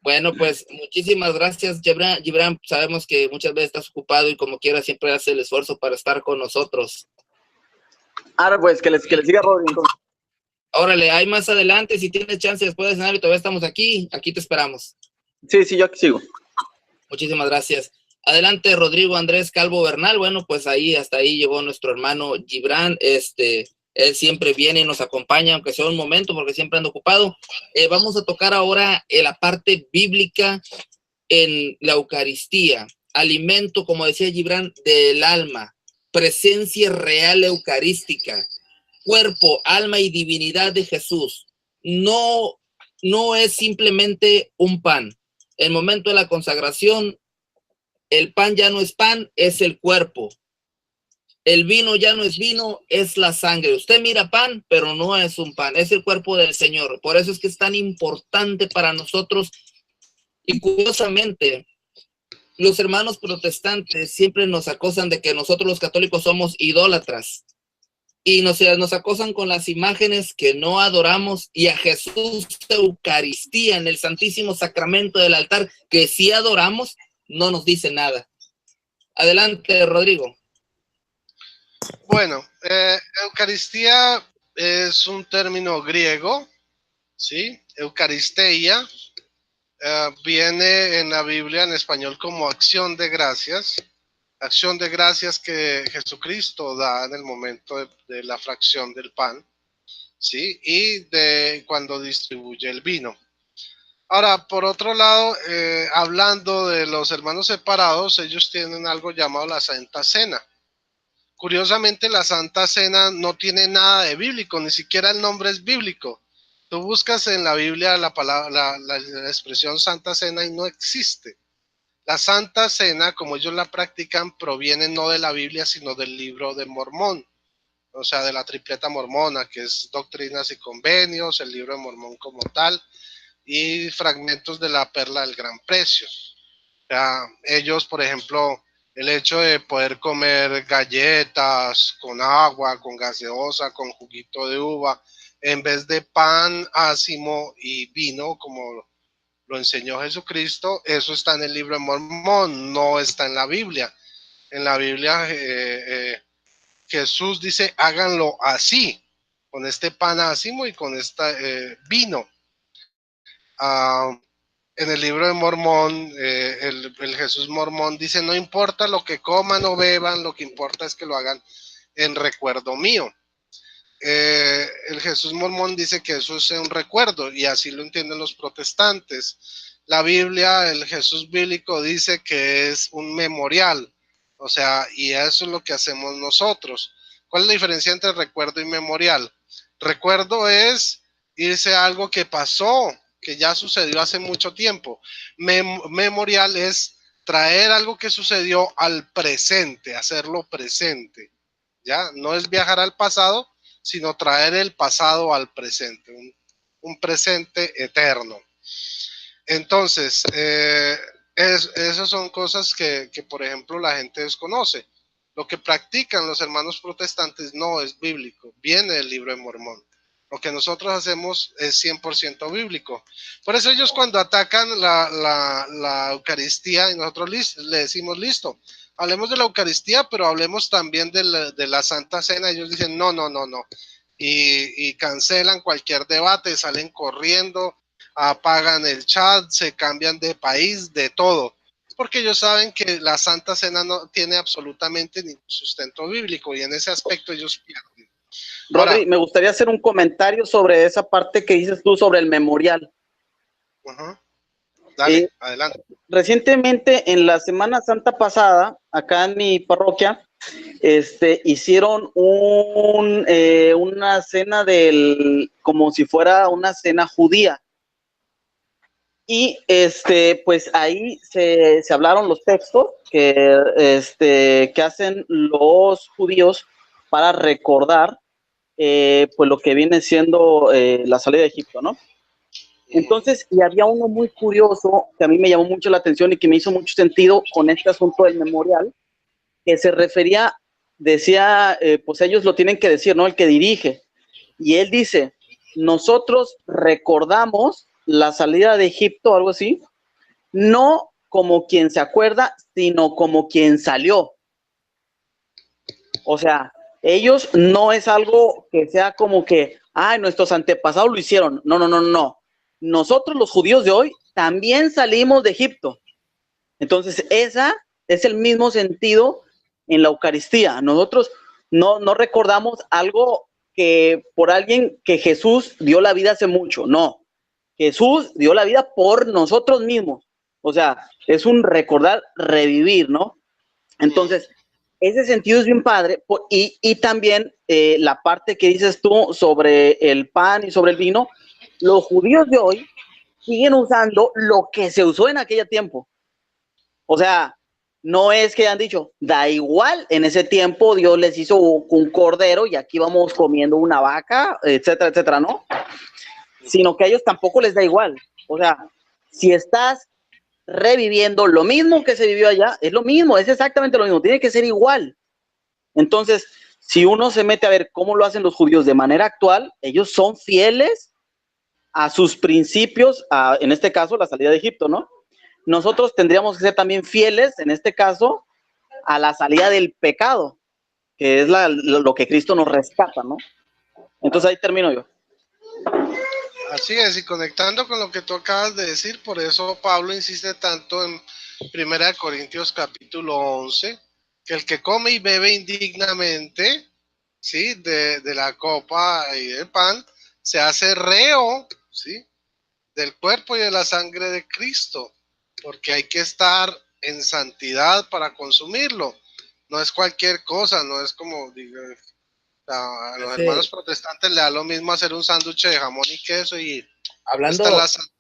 Speaker 1: Bueno, pues muchísimas gracias, Gibran. Sabemos que muchas veces estás ocupado y como quiera siempre hace el esfuerzo para estar con nosotros.
Speaker 3: Ahora pues, que les siga Rodrigo.
Speaker 1: Órale, hay más adelante, si tienes chance después de cenar y todavía estamos aquí te esperamos.
Speaker 3: Sí, yo aquí sigo.
Speaker 1: Muchísimas gracias. Adelante, Rodrigo Andrés Calvo Bernal. Bueno, pues hasta ahí llegó nuestro hermano Gibran. Él siempre viene y nos acompaña, aunque sea un momento, porque siempre anda ocupado. Vamos a tocar ahora la parte bíblica en la Eucaristía. Alimento, como decía Gibran, del alma. Presencia real eucarística. Cuerpo, alma y divinidad de Jesús. No es simplemente un pan. El momento de la consagración, el pan ya no es pan, es el cuerpo. El vino ya no es vino, es la sangre. Usted mira pan, pero no es un pan, es el cuerpo del Señor. Por eso es que es tan importante para nosotros. Y curiosamente, los hermanos protestantes siempre nos acusan de que nosotros los católicos somos idólatras. Y nos acosan con las imágenes que no adoramos, y a Jesús Eucaristía en el Santísimo Sacramento del altar que sí adoramos, no nos dice nada. Adelante, Rodrigo.
Speaker 2: Bueno, Eucaristía es un término griego, ¿sí? Eucaristía viene en la Biblia en español como acción de gracias que Jesucristo da en el momento de la fracción del pan, ¿sí? Y de cuando distribuye el vino. Ahora, por otro lado, hablando de los hermanos separados, ellos tienen algo llamado la Santa Cena. Curiosamente, la Santa Cena no tiene nada de bíblico, ni siquiera el nombre es bíblico. Tú buscas en la Biblia la palabra, la expresión Santa Cena y no existe. La Santa Cena, como ellos la practican, proviene no de la Biblia, sino del libro de Mormón, o sea, de la tripleta mormona, que es Doctrinas y Convenios, el libro de Mormón como tal, y fragmentos de la Perla del Gran Precio. O sea, ellos, por ejemplo, el hecho de poder comer galletas con agua, con gaseosa, con juguito de uva, en vez de pan, ácimo y vino, como lo enseñó Jesucristo, eso está en el libro de Mormón, no está en la Biblia. En la Biblia Jesús dice, háganlo así, con este pan ácimo y con este vino. En el libro de Mormón, el Jesús mormón dice, no importa lo que coman o beban, lo que importa es que lo hagan en recuerdo mío. El Jesús mormón dice que eso es un recuerdo y así lo entienden los protestantes. La Biblia, el Jesús bíblico dice que es un memorial, o sea, y eso es lo que hacemos nosotros. ¿Cuál es la diferencia entre recuerdo y memorial? Recuerdo es irse a algo que pasó, que ya sucedió hace mucho tiempo. Memorial es traer algo que sucedió al presente, hacerlo presente. ¿Ya? No es viajar al pasado, sino traer el pasado al presente, un presente eterno. Entonces, esas son cosas que, por ejemplo, la gente desconoce. Lo que practican los hermanos protestantes no es bíblico, viene del libro de Mormón. Lo que nosotros hacemos es 100% bíblico. Por eso ellos cuando atacan la Eucaristía y nosotros le decimos, listo, hablemos de la Eucaristía, pero hablemos también de la Santa Cena. Ellos dicen, no. Y cancelan cualquier debate, salen corriendo, apagan el chat, se cambian de país, de todo. Porque ellos saben que la Santa Cena no tiene absolutamente ningún sustento bíblico y en ese aspecto ellos pierden.
Speaker 3: Rodri, ahora, me gustaría hacer un comentario sobre esa parte que dices tú sobre el memorial.
Speaker 2: Dale, adelante.
Speaker 3: Recientemente, en la Semana Santa pasada, acá en mi parroquia, hicieron una cena como si fuera una cena judía. Y pues ahí se hablaron los textos que hacen los judíos para recordar pues lo que viene siendo la salida de Egipto, ¿no? Entonces, y había uno muy curioso que a mí me llamó mucho la atención y que me hizo mucho sentido con este asunto del memorial, que se refería, decía, pues ellos lo tienen que decir, ¿no? El que dirige. Y él dice, nosotros recordamos la salida de Egipto, algo así, no como quien se acuerda, sino como quien salió. O sea, ellos no es algo que sea como que, ay, nuestros antepasados lo hicieron. No. Nosotros los judíos de hoy también salimos de Egipto. Entonces, esa es el mismo sentido en la Eucaristía. Nosotros no recordamos algo que por alguien que Jesús dio la vida hace mucho. No, Jesús dio la vida por nosotros mismos. O sea, es un recordar, revivir, ¿no? Entonces, ese sentido es bien padre. Y también la parte que dices tú sobre el pan y sobre el vino, los judíos de hoy siguen usando lo que se usó en aquel tiempo. O sea, no es que han dicho, da igual, en ese tiempo Dios les hizo un cordero y aquí vamos comiendo una vaca, etcétera, etcétera, ¿no? Sino que a ellos tampoco les da igual. O sea, si estás reviviendo lo mismo que se vivió allá, es lo mismo, es exactamente lo mismo, tiene que ser igual. Entonces, si uno se mete a ver cómo lo hacen los judíos de manera actual, ellos son fieles a sus principios, en este caso, la salida de Egipto, ¿no? Nosotros tendríamos que ser también fieles, en este caso, a la salida del pecado, que es lo que Cristo nos rescata, ¿no? Entonces ahí termino yo.
Speaker 2: Así es, y conectando con lo que tú acabas de decir, por eso Pablo insiste tanto en 1 Corintios capítulo 11, que el que come y bebe indignamente, ¿sí? de la copa y del pan, se hace reo, ¿sí? del cuerpo y de la sangre de Cristo, porque hay que estar en santidad para consumirlo. No es cualquier cosa, no es como a los hermanos protestantes le da lo mismo hacer un sándwich de jamón y queso y esta es la santa.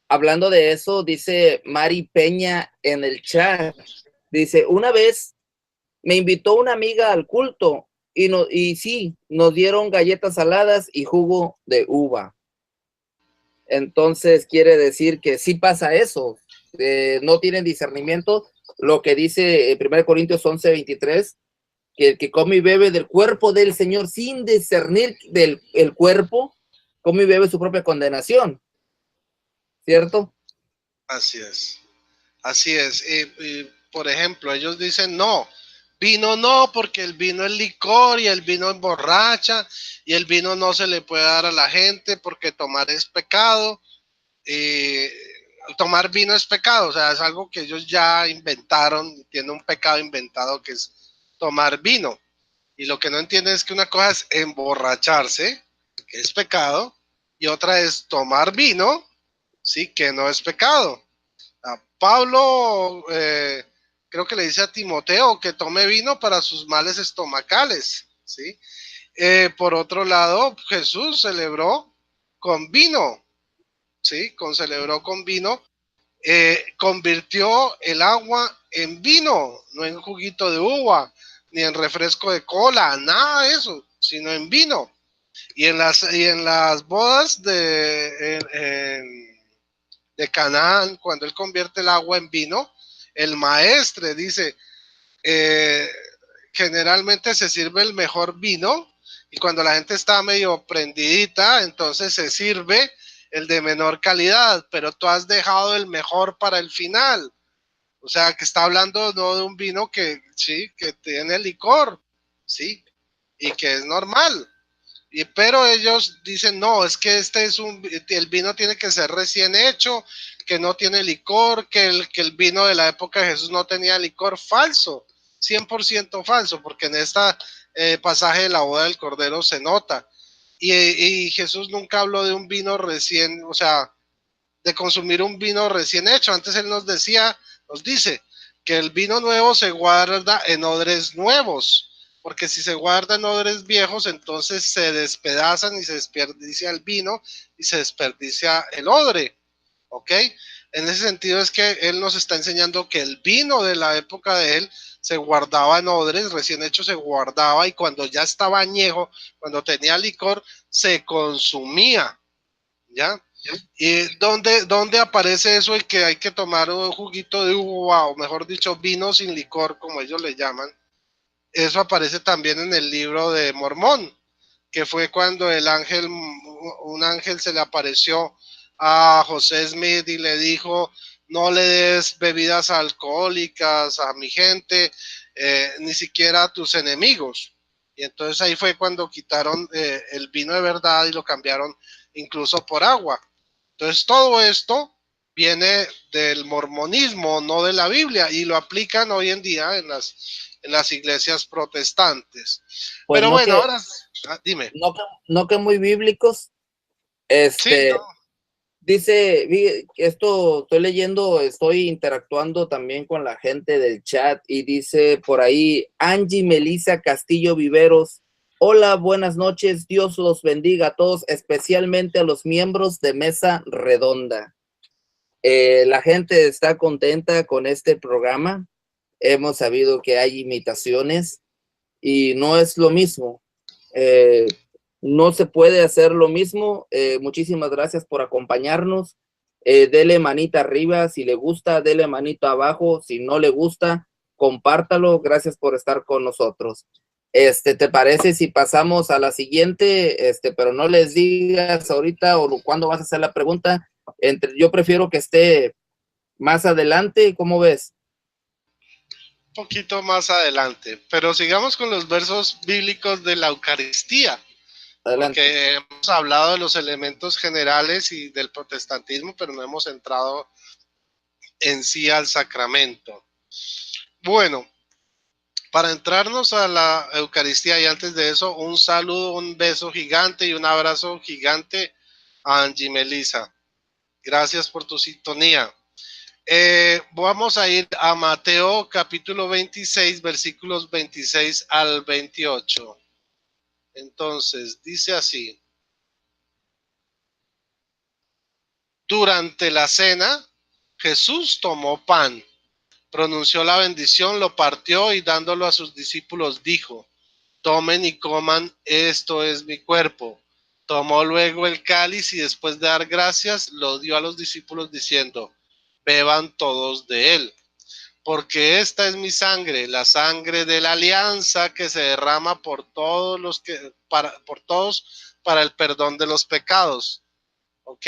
Speaker 1: Hablando de eso, dice Mari Peña en el chat, dice, una vez me invitó una amiga al culto y sí, nos dieron galletas saladas y jugo de uva. Entonces quiere decir que sí pasa eso, no tienen discernimiento, lo que dice 1 Corintios 11:23, que el que come y bebe del cuerpo del Señor sin discernir el cuerpo, come y bebe su propia condenación, ¿cierto?
Speaker 2: Así es, así es. Por ejemplo, ellos dicen no, vino no, porque el vino es licor y el vino emborracha y el vino no se le puede dar a la gente porque tomar es pecado. Tomar vino es pecado, o sea, es algo que ellos ya inventaron, tiene un pecado inventado que es tomar vino. Y lo que no entienden es que una cosa es emborracharse, que es pecado, y otra es tomar vino, sí, que no es pecado. Pablo creo que le dice a Timoteo que tome vino para sus males estomacales, ¿sí? Por otro lado, Jesús celebró con vino, ¿sí? Celebró con vino, convirtió el agua en vino, no en juguito de uva, ni en refresco de cola, nada de eso, sino en vino. Y en las bodas de Canaán, cuando él convierte el agua en vino, el maestre dice, generalmente se sirve el mejor vino y cuando la gente está medio prendidita, entonces se sirve el de menor calidad, pero tú has dejado el mejor para el final. O sea, que está hablando no de un vino que sí, que tiene licor, sí, y que es normal. Pero ellos dicen, no, es que el vino tiene que ser recién hecho, que no tiene licor, que el vino de la época de Jesús no tenía licor. Falso, 100% falso, porque en esta pasaje de la boda del Cordero se nota. Y Jesús nunca habló de un vino recién, o sea, de consumir un vino recién hecho. Antes él nos dice que el vino nuevo se guarda en odres nuevos, porque si se guarda en odres viejos, entonces se despedazan y se desperdicia el vino y se desperdicia el odre, ¿ok? En ese sentido es que él nos está enseñando que el vino de la época de él se guardaba en odres, recién hecho se guardaba y cuando ya estaba añejo, cuando tenía licor, se consumía, ¿ya? ¿Y dónde aparece eso el que hay que tomar un juguito de uva, o mejor dicho, vino sin licor, como ellos le llaman? Eso aparece también en el libro de Mormón, que fue cuando un ángel se le apareció a José Smith y le dijo, no le des bebidas alcohólicas a mi gente, ni siquiera a tus enemigos. Y entonces ahí fue cuando quitaron el vino de verdad y lo cambiaron incluso por agua. Entonces todo esto viene del mormonismo, no de la Biblia, y lo aplican hoy en día en las iglesias protestantes.
Speaker 1: Pues
Speaker 2: pero
Speaker 1: no
Speaker 2: bueno,
Speaker 1: que,
Speaker 2: ahora dime.
Speaker 1: no que muy bíblicos.
Speaker 2: Sí, no.
Speaker 1: Dice, esto estoy leyendo, estoy interactuando también con la gente del chat y dice por ahí Angie Melissa Castillo Viveros, hola, buenas noches, Dios los bendiga a todos, especialmente a los miembros de Mesa Redonda. La gente está contenta con este programa, hemos sabido que hay imitaciones y no es lo mismo. No se puede hacer lo mismo. Muchísimas gracias por acompañarnos. Dele manita arriba si le gusta, dele manito abajo si no le gusta, compártalo. Gracias por estar con nosotros. ¿Te parece si pasamos a la siguiente? Pero no les digas ahorita o cuándo vas a hacer la pregunta. Yo prefiero que esté más adelante. ¿Cómo ves?
Speaker 2: Un poquito más adelante, pero sigamos con los versos bíblicos de la Eucaristía.
Speaker 1: Adelante.
Speaker 2: Porque hemos hablado de los elementos generales y del protestantismo, pero no hemos entrado en sí al sacramento. Bueno, para entrarnos a la Eucaristía y antes de eso, un saludo, un beso gigante y un abrazo gigante a Angie Melissa. Gracias por tu sintonía. Vamos a ir a Mateo capítulo 26, versículos 26 al 28. Entonces, dice así. Durante la cena, Jesús tomó pan, pronunció la bendición, lo partió y dándolo a sus discípulos dijo, tomen y coman, esto es mi cuerpo. Tomó luego el cáliz y después de dar gracias, lo dio a los discípulos diciendo, beban todos de él, porque esta es mi sangre, la sangre de la alianza que se derrama por todos para el perdón de los pecados. ¿Ok?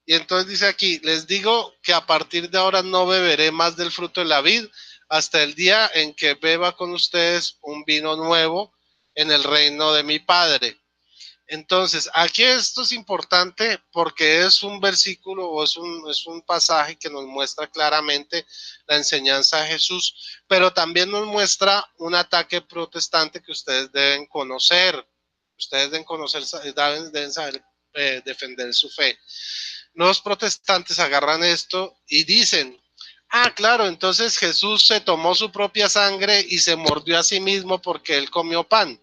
Speaker 2: Y entonces dice aquí, les digo que a partir de ahora no beberé más del fruto de la vid hasta el día en que beba con ustedes un vino nuevo en el reino de mi Padre. Entonces, aquí esto es importante porque es un versículo o es un pasaje que nos muestra claramente la enseñanza de Jesús, pero también nos muestra un ataque protestante que ustedes deben conocer. Ustedes deben conocer, deben saber defender su fe. Los protestantes agarran esto y dicen, ah, claro, entonces Jesús se tomó su propia sangre y se mordió a sí mismo porque él comió pan.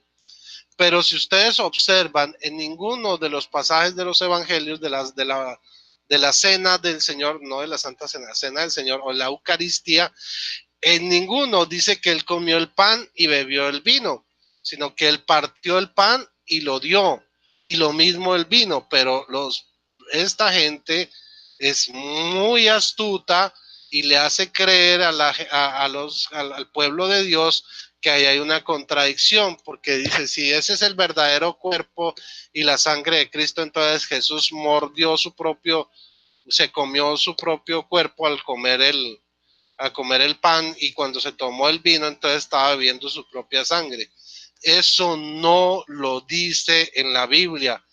Speaker 2: Pero si ustedes observan en ninguno de los pasajes de los evangelios de la cena del Señor, no de la Santa Cena, cena del Señor o la Eucaristía, en ninguno dice que él comió el pan y bebió el vino, sino que él partió el pan y lo dio, y lo mismo el vino, pero esta gente es muy astuta y le hace creer al pueblo de Dios que ahí hay una contradicción, porque dice, si ese es el verdadero cuerpo y la sangre de Cristo, entonces Jesús se comió su propio cuerpo al comer el pan, y cuando se tomó el vino, entonces estaba bebiendo su propia sangre. Eso no lo dice en la Biblia.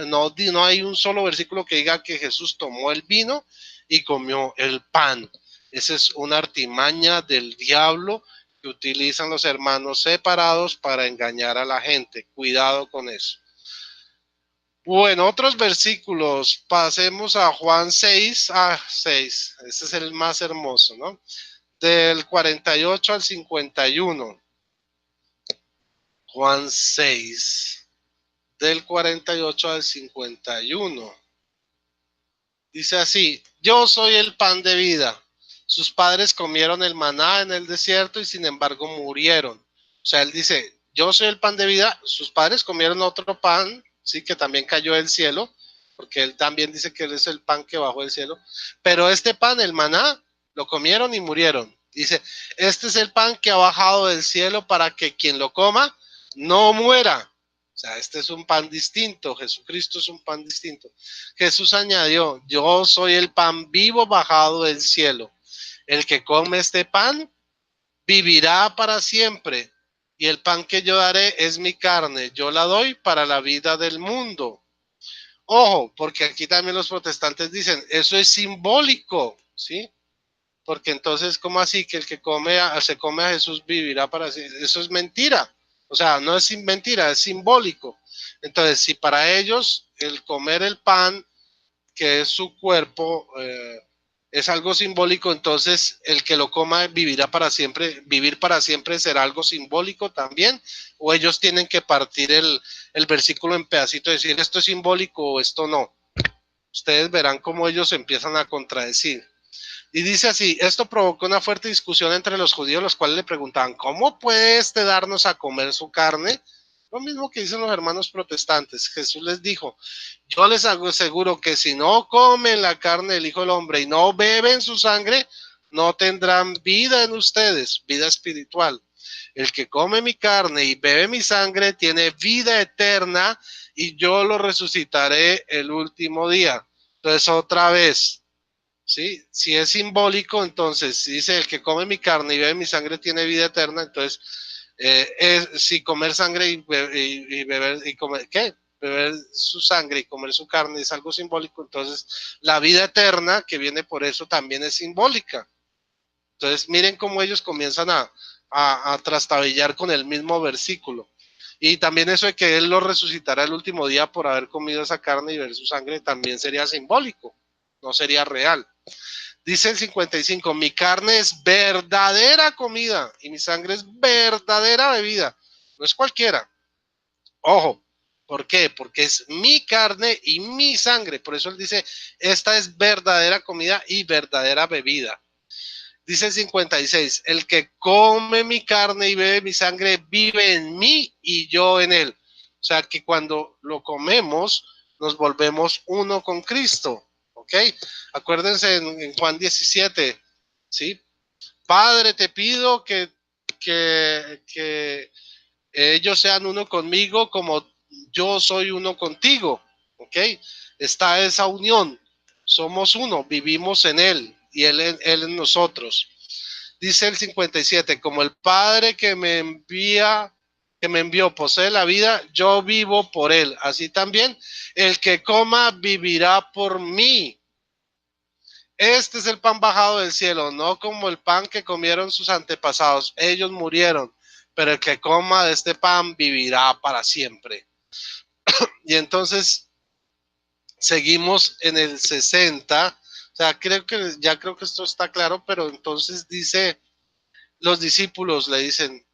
Speaker 2: No hay un solo versículo que diga que Jesús tomó el vino y comió el pan. Esa es una artimaña del diablo que utilizan los hermanos separados para engañar a la gente. Cuidado con eso. Bueno, otros versículos. Pasemos a Juan 6. 6. Este es el más hermoso, ¿no? Del 48 al 51. Juan 6. Del 48 al 51. Dice así, yo soy el pan de vida. Sus padres comieron el maná en el desierto y sin embargo murieron. O sea, él dice, yo soy el pan de vida. Sus padres comieron otro pan, sí, que también cayó del cielo, porque él también dice que él es el pan que bajó del cielo. Pero este pan, el maná, lo comieron y murieron. Dice, este es el pan que ha bajado del cielo para que quien lo coma no muera. O sea, este es un pan distinto. Jesucristo es un pan distinto. Jesús añadió, yo soy el pan vivo bajado del cielo. El que come este pan vivirá para siempre. Y el pan que yo daré es mi carne. Yo la doy para la vida del mundo. Ojo, porque aquí también los protestantes dicen, eso es simbólico, ¿sí? Porque entonces, ¿cómo así que el que se come a Jesús vivirá para siempre? Eso es mentira. O sea, no es mentira, es simbólico. Entonces, si para ellos el comer el pan, que es su cuerpo, es algo simbólico, entonces el que lo coma vivirá para siempre. Vivir para siempre será algo simbólico también, o ellos tienen que partir el versículo en pedacitos y decir esto es simbólico o esto no. Ustedes verán cómo ellos empiezan a contradecir. Y dice así, esto provocó una fuerte discusión entre los judíos, los cuales le preguntaban, ¿cómo puede darnos a comer su carne? Lo mismo que dicen los hermanos protestantes. Jesús les dijo, yo les aseguro que si no comen la carne del Hijo del Hombre y no beben su sangre, no tendrán vida en ustedes, vida espiritual. El que come mi carne y bebe mi sangre tiene vida eterna y yo lo resucitaré el último día. Entonces otra vez, ¿sí? Si es simbólico, entonces dice el que come mi carne y bebe mi sangre tiene vida eterna, entonces Si comer sangre y beber, y comer, ¿qué? Beber su sangre y comer su carne es algo simbólico, entonces la vida eterna que viene por eso también es simbólica. Entonces miren cómo ellos comienzan a trastabillar con el mismo versículo. Y también eso de que él lo resucitará el último día por haber comido esa carne y beber su sangre también sería simbólico, no sería real. Dice el 55, mi carne es verdadera comida y mi sangre es verdadera bebida. No es cualquiera. Ojo, ¿por qué? Porque es mi carne y mi sangre. Por eso él dice, esta es verdadera comida y verdadera bebida. Dice el 56, el que come mi carne y bebe mi sangre vive en mí y yo en él. O sea que cuando lo comemos nos volvemos uno con Cristo. ¿Ok? Acuérdense en Juan 17, ¿sí? Padre, te pido que ellos sean uno conmigo como yo soy uno contigo. ¿Ok? Está esa unión. Somos uno, vivimos en él y él en nosotros. Dice el 57, como el Padre que me envió posee la vida, yo vivo por él. Así también, el que coma vivirá por mí. Este es el pan bajado del cielo, no como el pan que comieron sus antepasados. Ellos murieron, pero el que coma de este pan vivirá para siempre. Y entonces seguimos en el 60. O sea, creo que esto está claro, pero entonces dice, los discípulos le dicen,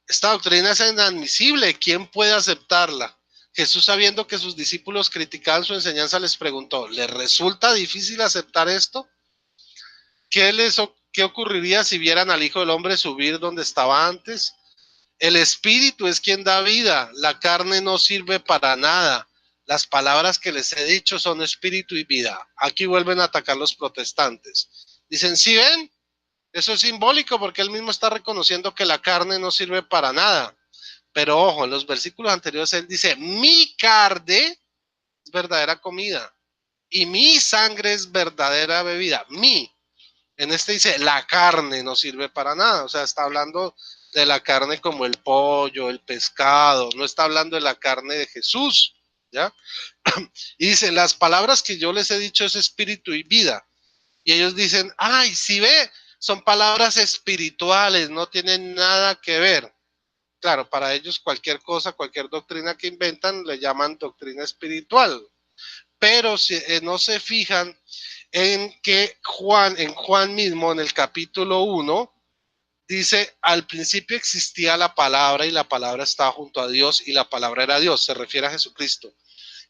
Speaker 2: esta doctrina es inadmisible, ¿quién puede aceptarla? Jesús, sabiendo que sus discípulos criticaban su enseñanza, les preguntó, ¿les resulta difícil aceptar esto? ¿Qué ocurriría si vieran al Hijo del Hombre subir donde estaba antes? El Espíritu es quien da vida, la carne no sirve para nada. Las palabras que les he dicho son espíritu y vida. Aquí vuelven a atacar los protestantes. Dicen, ¿sí ven? Eso es simbólico porque él mismo está reconociendo que la carne no sirve para nada. Pero ojo, en los versículos anteriores él dice, mi carne es verdadera comida y mi sangre es verdadera bebida. En este dice, la carne no sirve para nada. O sea, está hablando de la carne como el pollo, el pescado. No está hablando de la carne de Jesús. ¿Ya? Y dice, las palabras que yo les he dicho es espíritu y vida. Y ellos dicen, ay, si ve, son palabras espirituales, no tienen nada que ver. Claro, para ellos cualquier cosa, cualquier doctrina que inventan, le llaman doctrina espiritual. Pero si no se fijan en que en Juan mismo, en el capítulo 1, dice, al principio existía la palabra y la palabra estaba junto a Dios y la palabra era Dios, se refiere a Jesucristo.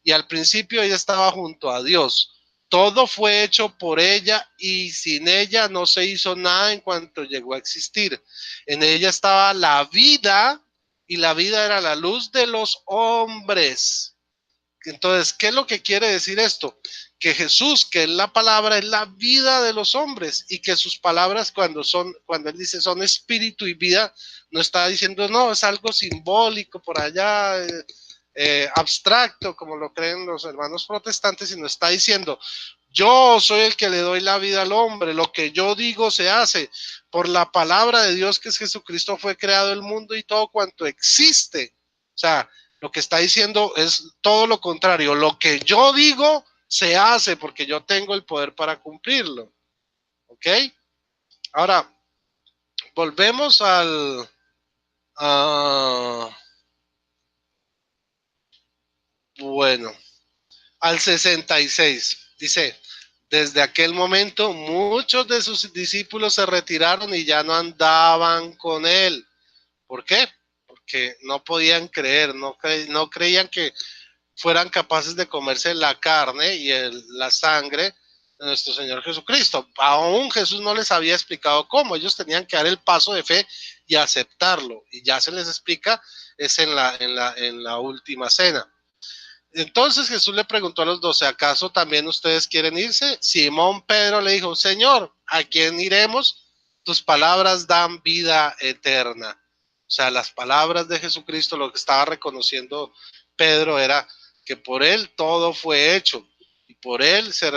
Speaker 2: Y al principio ella estaba junto a Dios. Todo fue hecho por ella y sin ella no se hizo nada en cuanto llegó a existir. En ella estaba la vida y la vida era la luz de los hombres. Entonces, ¿qué es lo que quiere decir esto? Que Jesús, que es la palabra, es la vida de los hombres y que sus palabras cuando él dice son espíritu y vida, no está diciendo, no, es algo simbólico por allá, abstracto, como lo creen los hermanos protestantes, sino está diciendo, yo soy el que le doy la vida al hombre, lo que yo digo se hace por la palabra de Dios que es Jesucristo, fue creado el mundo y todo cuanto existe. O sea, lo que está diciendo es todo lo contrario, lo que yo digo se hace porque yo tengo el poder para cumplirlo. ¿Ok? Ahora, volvemos bueno, al 66. Dice, desde aquel momento muchos de sus discípulos se retiraron y ya no andaban con él. ¿Por qué? Porque no podían creer, no creían que fueran capaces de comerse la carne y la sangre de nuestro Señor Jesucristo. Aún Jesús no les había explicado cómo, ellos tenían que dar el paso de fe y aceptarlo, y ya se les explica, es en la última cena. Entonces Jesús le preguntó a los 12, ¿acaso también ustedes quieren irse? Simón Pedro le dijo, Señor, ¿a quién iremos? Tus palabras dan vida eterna. O sea, las palabras de Jesucristo, lo que estaba reconociendo Pedro era que por él todo fue hecho y por él se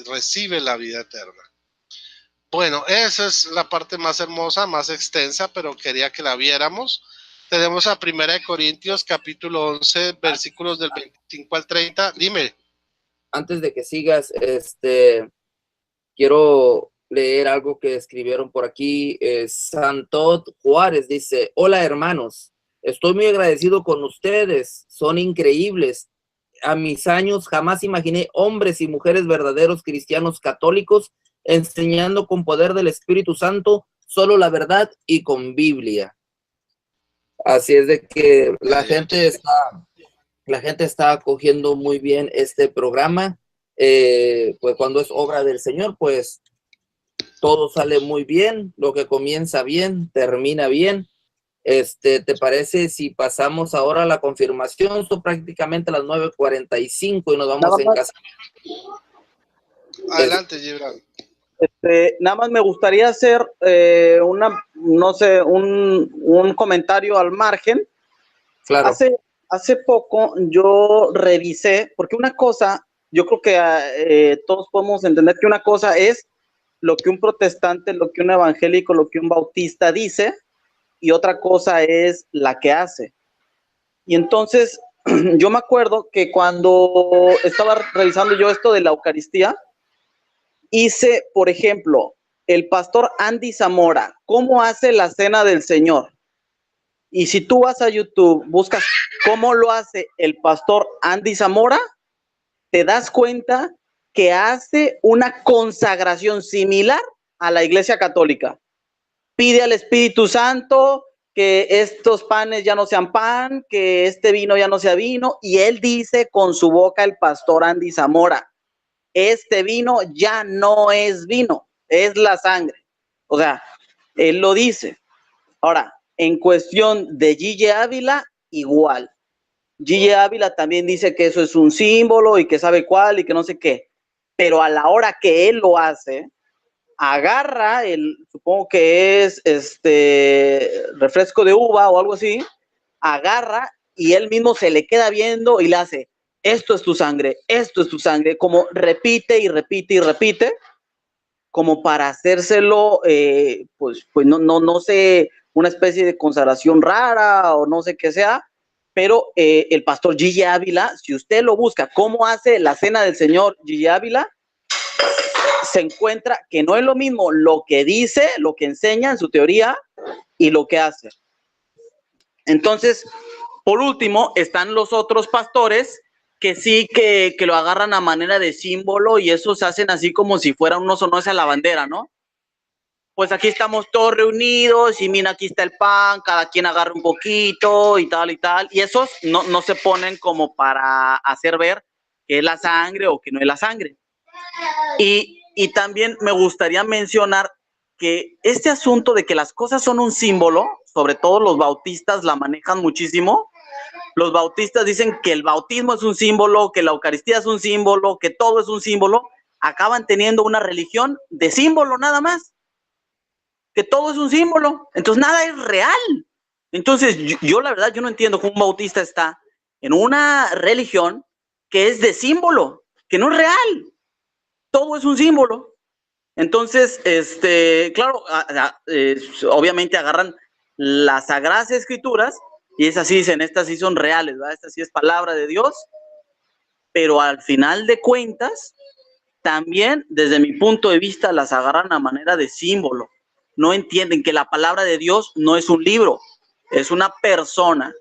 Speaker 2: recibe la vida eterna. Bueno, esa es la parte más hermosa, más extensa, pero quería que la viéramos. Tenemos a 1 Corintios, capítulo 11, versículos del 25 al 30. Dime.
Speaker 1: Antes de que sigas, quiero leer algo que escribieron por aquí. Santot Juárez dice: hola hermanos, estoy muy agradecido con ustedes, son increíbles. A mis años jamás imaginé hombres y mujeres verdaderos cristianos católicos enseñando con poder del Espíritu Santo solo la verdad y con Biblia. Así es de que la gente está acogiendo muy bien este programa. Pues cuando es obra del Señor, pues todo sale muy bien, lo que comienza bien, termina bien. ¿Te parece si pasamos ahora a la confirmación? Son prácticamente las 9:45 y nos vamos en casa.
Speaker 2: Adelante, Gibran.
Speaker 3: Nada más me gustaría hacer un comentario al margen.
Speaker 1: Claro.
Speaker 3: Hace poco yo revisé, porque una cosa, yo creo que todos podemos entender que una cosa es lo que un protestante, lo que un evangélico, lo que un bautista dice, y otra cosa es la que hace. Y entonces, yo me acuerdo que cuando estaba revisando yo esto de la Eucaristía, hice, por ejemplo, el pastor Andy Zamora, ¿cómo hace la cena del Señor? Y si tú vas a YouTube, buscas cómo lo hace el pastor Andy Zamora, te das cuenta que hace una consagración similar a la Iglesia Católica. Pide al Espíritu Santo que estos panes ya no sean pan, que este vino ya no sea vino, y él dice con su boca, el pastor Andy Zamora, este vino ya no es vino, es la sangre. O sea, él lo dice. Ahora, en cuestión de Gille Ávila, igual. Gille Ávila también dice que eso es un símbolo y que sabe cuál y que no sé qué. Pero a la hora que él lo hace, agarra supongo que es refresco de uva o algo así, agarra y él mismo se le queda viendo y le hace: esto es tu sangre, como repite y repite y repite, como para hacérselo, pues no sé, una especie de consagración rara o no sé qué sea, pero el pastor Gille Ávila, si usted lo busca, cómo hace la cena del Señor Gille Ávila, se encuentra que no es lo mismo lo que dice, lo que enseña en su teoría y lo que hace. Entonces, por último, están los otros pastores que sí que lo agarran a manera de símbolo y eso se hacen así como si fuera un oso, no es a la bandera, ¿no? Pues aquí estamos todos reunidos y mira, aquí está el pan, cada quien agarra un poquito y tal, y esos no se ponen como para hacer ver que es la sangre o que no es la sangre. Y también me gustaría mencionar que este asunto de que las cosas son un símbolo, sobre todo los bautistas la manejan muchísimo. Los bautistas dicen que el bautismo es un símbolo, que la Eucaristía es un símbolo, que todo es un símbolo. Acaban teniendo una religión de símbolo nada más, que todo es un símbolo. Entonces nada es real. Entonces yo la verdad, yo no entiendo cómo un bautista está en una religión que es de símbolo, que no es real. Todo es un símbolo. Entonces, claro, obviamente agarran las Sagradas Escrituras y esas sí dicen, estas sí son reales, ¿verdad? Esta sí es palabra de Dios, pero al final de cuentas, también desde mi punto de vista las agarran a manera de símbolo. No entienden que la palabra de Dios no es un libro, es una persona,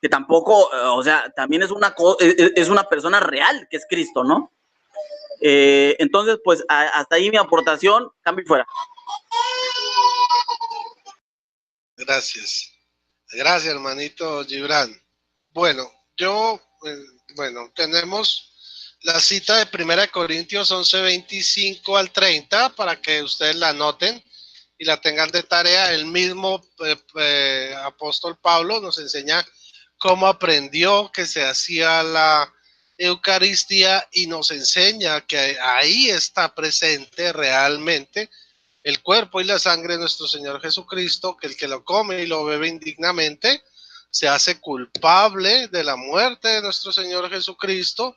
Speaker 3: que tampoco, o sea, también es una persona real, que es Cristo, ¿no? Entonces, pues hasta ahí mi aportación, cambio y fuera.
Speaker 2: Gracias. Gracias, hermanito Gibran. Bueno, tenemos la cita de 1 Corintios 11, 25 al 30 para que ustedes la anoten y la tengan de tarea. El mismo apóstol Pablo nos enseña cómo aprendió que se hacía la Eucaristía y nos enseña que ahí está presente realmente el cuerpo y la sangre de nuestro Señor Jesucristo, que el que lo come y lo bebe indignamente se hace culpable de la muerte de nuestro Señor Jesucristo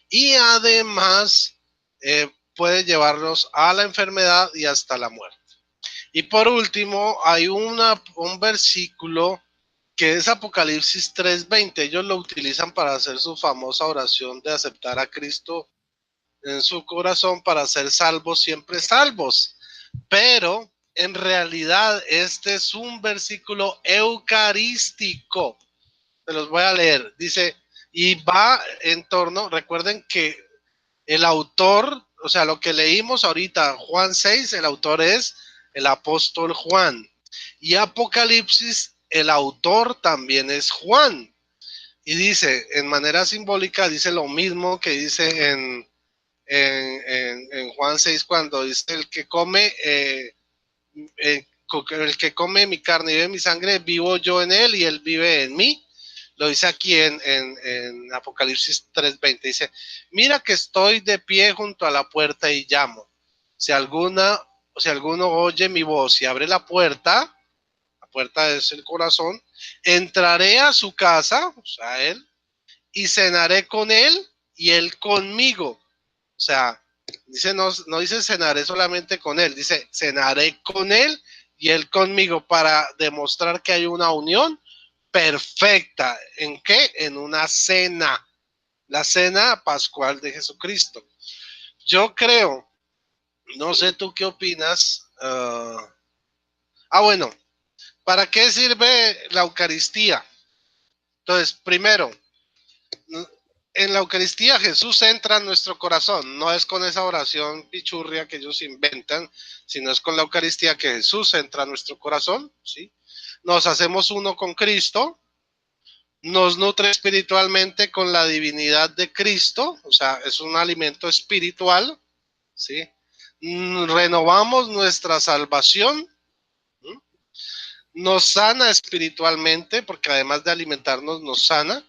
Speaker 2: y además puede llevarnos a la enfermedad y hasta la muerte. Y por último, hay un versículo que es Apocalipsis 3:20. Ellos lo utilizan para hacer su famosa oración de aceptar a Cristo en su corazón para ser salvos, siempre salvos. Pero en realidad este es un versículo eucarístico. Se los voy a leer. Dice, y va en torno, recuerden que el autor, o sea, lo que leímos ahorita, Juan 6, el autor es el apóstol Juan. Y Apocalipsis, el autor también es Juan. Y dice, en manera simbólica, dice lo mismo que dice en Juan 6, cuando dice el que come mi carne y bebe mi sangre, vivo yo en él y él vive en mí. Lo dice aquí en Apocalipsis 3:20. Dice, mira que estoy de pie junto a la puerta y llamo. Si alguno oye mi voz y abre la puerta es el corazón, entraré a su casa, o sea, él, y cenaré con él y él conmigo. O sea, dice, no dice cenaré solamente con él, dice cenaré con él y él conmigo, para demostrar que hay una unión perfecta. ¿En qué? En una cena, la cena pascual de Jesucristo. Yo creo, no sé tú qué opinas. Bueno, ¿para qué sirve la Eucaristía? Entonces, primero, en la Eucaristía Jesús entra en nuestro corazón. No es con esa oración pichurria que ellos inventan, sino es con la Eucaristía que Jesús entra en nuestro corazón, ¿sí? Nos hacemos uno con Cristo, nos nutre espiritualmente con la divinidad de Cristo, o sea, es un alimento espiritual, ¿sí? Renovamos nuestra salvación, ¿sí? Nos sana espiritualmente, porque además de alimentarnos, nos sana,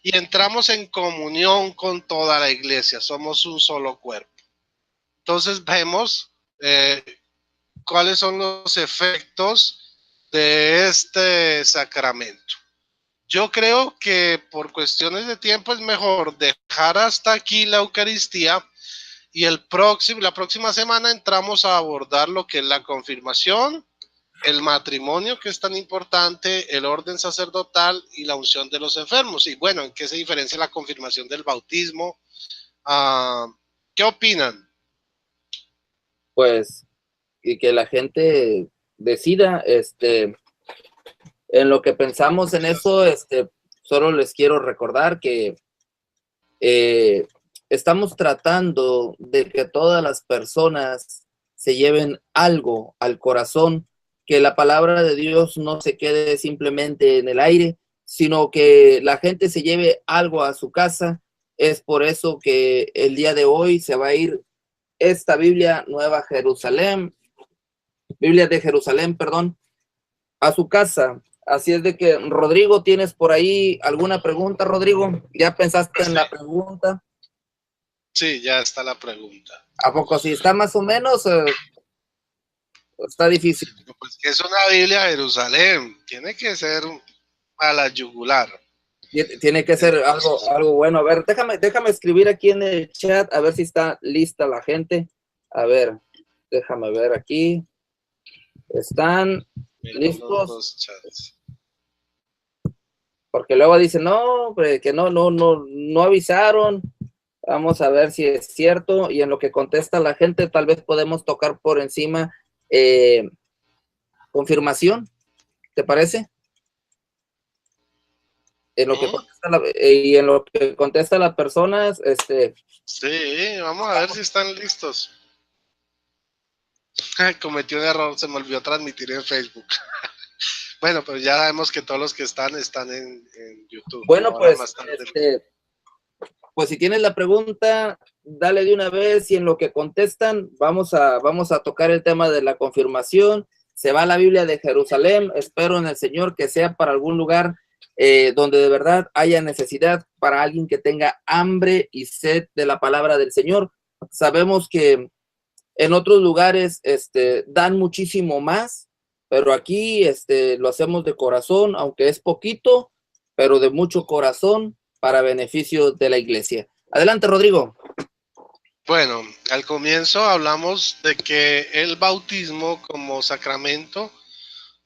Speaker 2: y entramos en comunión con toda la iglesia, somos un solo cuerpo. Entonces vemos cuáles son los efectos de este sacramento. Yo creo que por cuestiones de tiempo es mejor dejar hasta aquí la Eucaristía, y la próxima semana entramos a abordar lo que es la confirmación, el matrimonio, que es tan importante, el orden sacerdotal y la unción de los enfermos. Y bueno, ¿en qué se diferencia la confirmación del bautismo? ¿Qué opinan?
Speaker 1: Pues, y que la gente decida, en lo que pensamos en eso, solo les quiero recordar que estamos tratando de que todas las personas se lleven algo al corazón, que la palabra de Dios no se quede simplemente en el aire, sino que la gente se lleve algo a su casa. Es por eso que el día de hoy se va a ir esta Biblia Biblia de Jerusalén, perdón, a su casa. Así es de que, Rodrigo, ¿tienes por ahí alguna pregunta, Rodrigo? ¿Ya pensaste en la pregunta?
Speaker 2: Sí, ya está la pregunta.
Speaker 1: ¿A poco sí está más o menos? Está difícil.
Speaker 2: Pues que es una Biblia de Jerusalén, tiene que ser a la yugular.
Speaker 1: Tiene que ser algo bueno. A ver, déjame escribir aquí en el chat, a ver si está lista la gente. A ver, déjame ver aquí. ¿Están listos? Porque luego dicen, no, que no avisaron. Vamos a ver si es cierto. Y en lo que contesta la gente, tal vez podemos tocar por encima confirmación. ¿Te parece? En lo que contesta y en lo que contesta las personas,
Speaker 2: Sí, vamos a ver si están listos. Cometí un error, se me olvidó transmitir en Facebook. Bueno, pero ya sabemos que todos los que están en YouTube.
Speaker 1: Bueno, pues, pues si tienes la pregunta, dale de una vez, y en lo que contestan, vamos a tocar el tema de la confirmación. Se va la Biblia de Jerusalén. Espero en el Señor que sea para algún lugar donde de verdad haya necesidad, para alguien que tenga hambre y sed de la palabra del Señor. Sabemos que en otros lugares dan muchísimo más, pero aquí lo hacemos de corazón, aunque es poquito, pero de mucho corazón, para beneficio de la iglesia. Adelante, Rodrigo.
Speaker 2: Bueno, al comienzo hablamos de que el bautismo como sacramento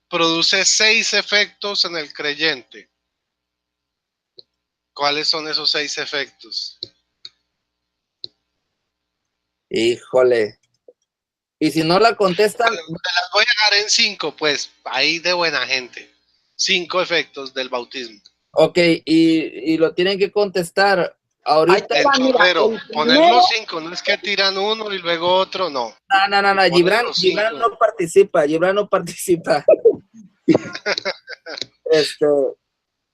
Speaker 2: produce 6 efectos en el creyente. ¿Cuáles son esos 6 efectos?
Speaker 1: Híjole. Y si no la contestan,
Speaker 2: Te las voy a dejar en 5, pues, ahí de buena gente. 5 efectos del bautismo.
Speaker 1: ok, y lo tienen que contestar ahorita.
Speaker 2: En chorrero, poner
Speaker 3: primero,
Speaker 2: los 5, no es que tiran uno y luego otro, no.
Speaker 1: No,
Speaker 2: Poner
Speaker 1: Gibran
Speaker 2: los 5.
Speaker 1: Gibran no participa.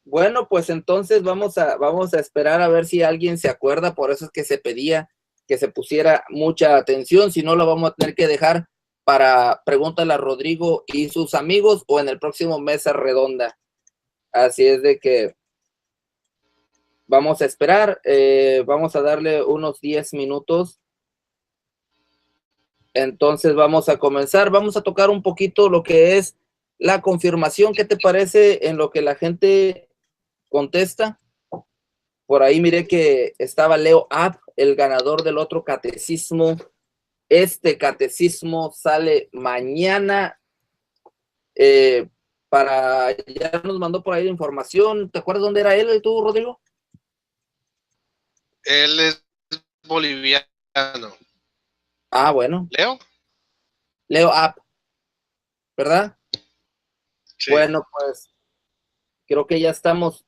Speaker 1: Bueno, pues entonces vamos a esperar a ver si alguien se acuerda, por eso es que se pedía que se pusiera mucha atención, si no lo vamos a tener que dejar para pregúntale a Rodrigo y sus amigos o en el próximo mesa redonda. Así es de que vamos a esperar, vamos a darle unos 10 minutos. Entonces vamos a comenzar, vamos a tocar un poquito lo que es la confirmación. ¿Qué te parece en lo que la gente contesta? Por ahí miré que estaba Leo App, el ganador del otro catecismo. Este catecismo sale mañana. Ya nos mandó por ahí la información. ¿Te acuerdas dónde era él, tú, Rodrigo?
Speaker 2: Él es boliviano.
Speaker 1: Ah, bueno.
Speaker 2: ¿Leo?
Speaker 1: App, ¿verdad?
Speaker 2: Sí.
Speaker 1: Bueno, pues creo que ya estamos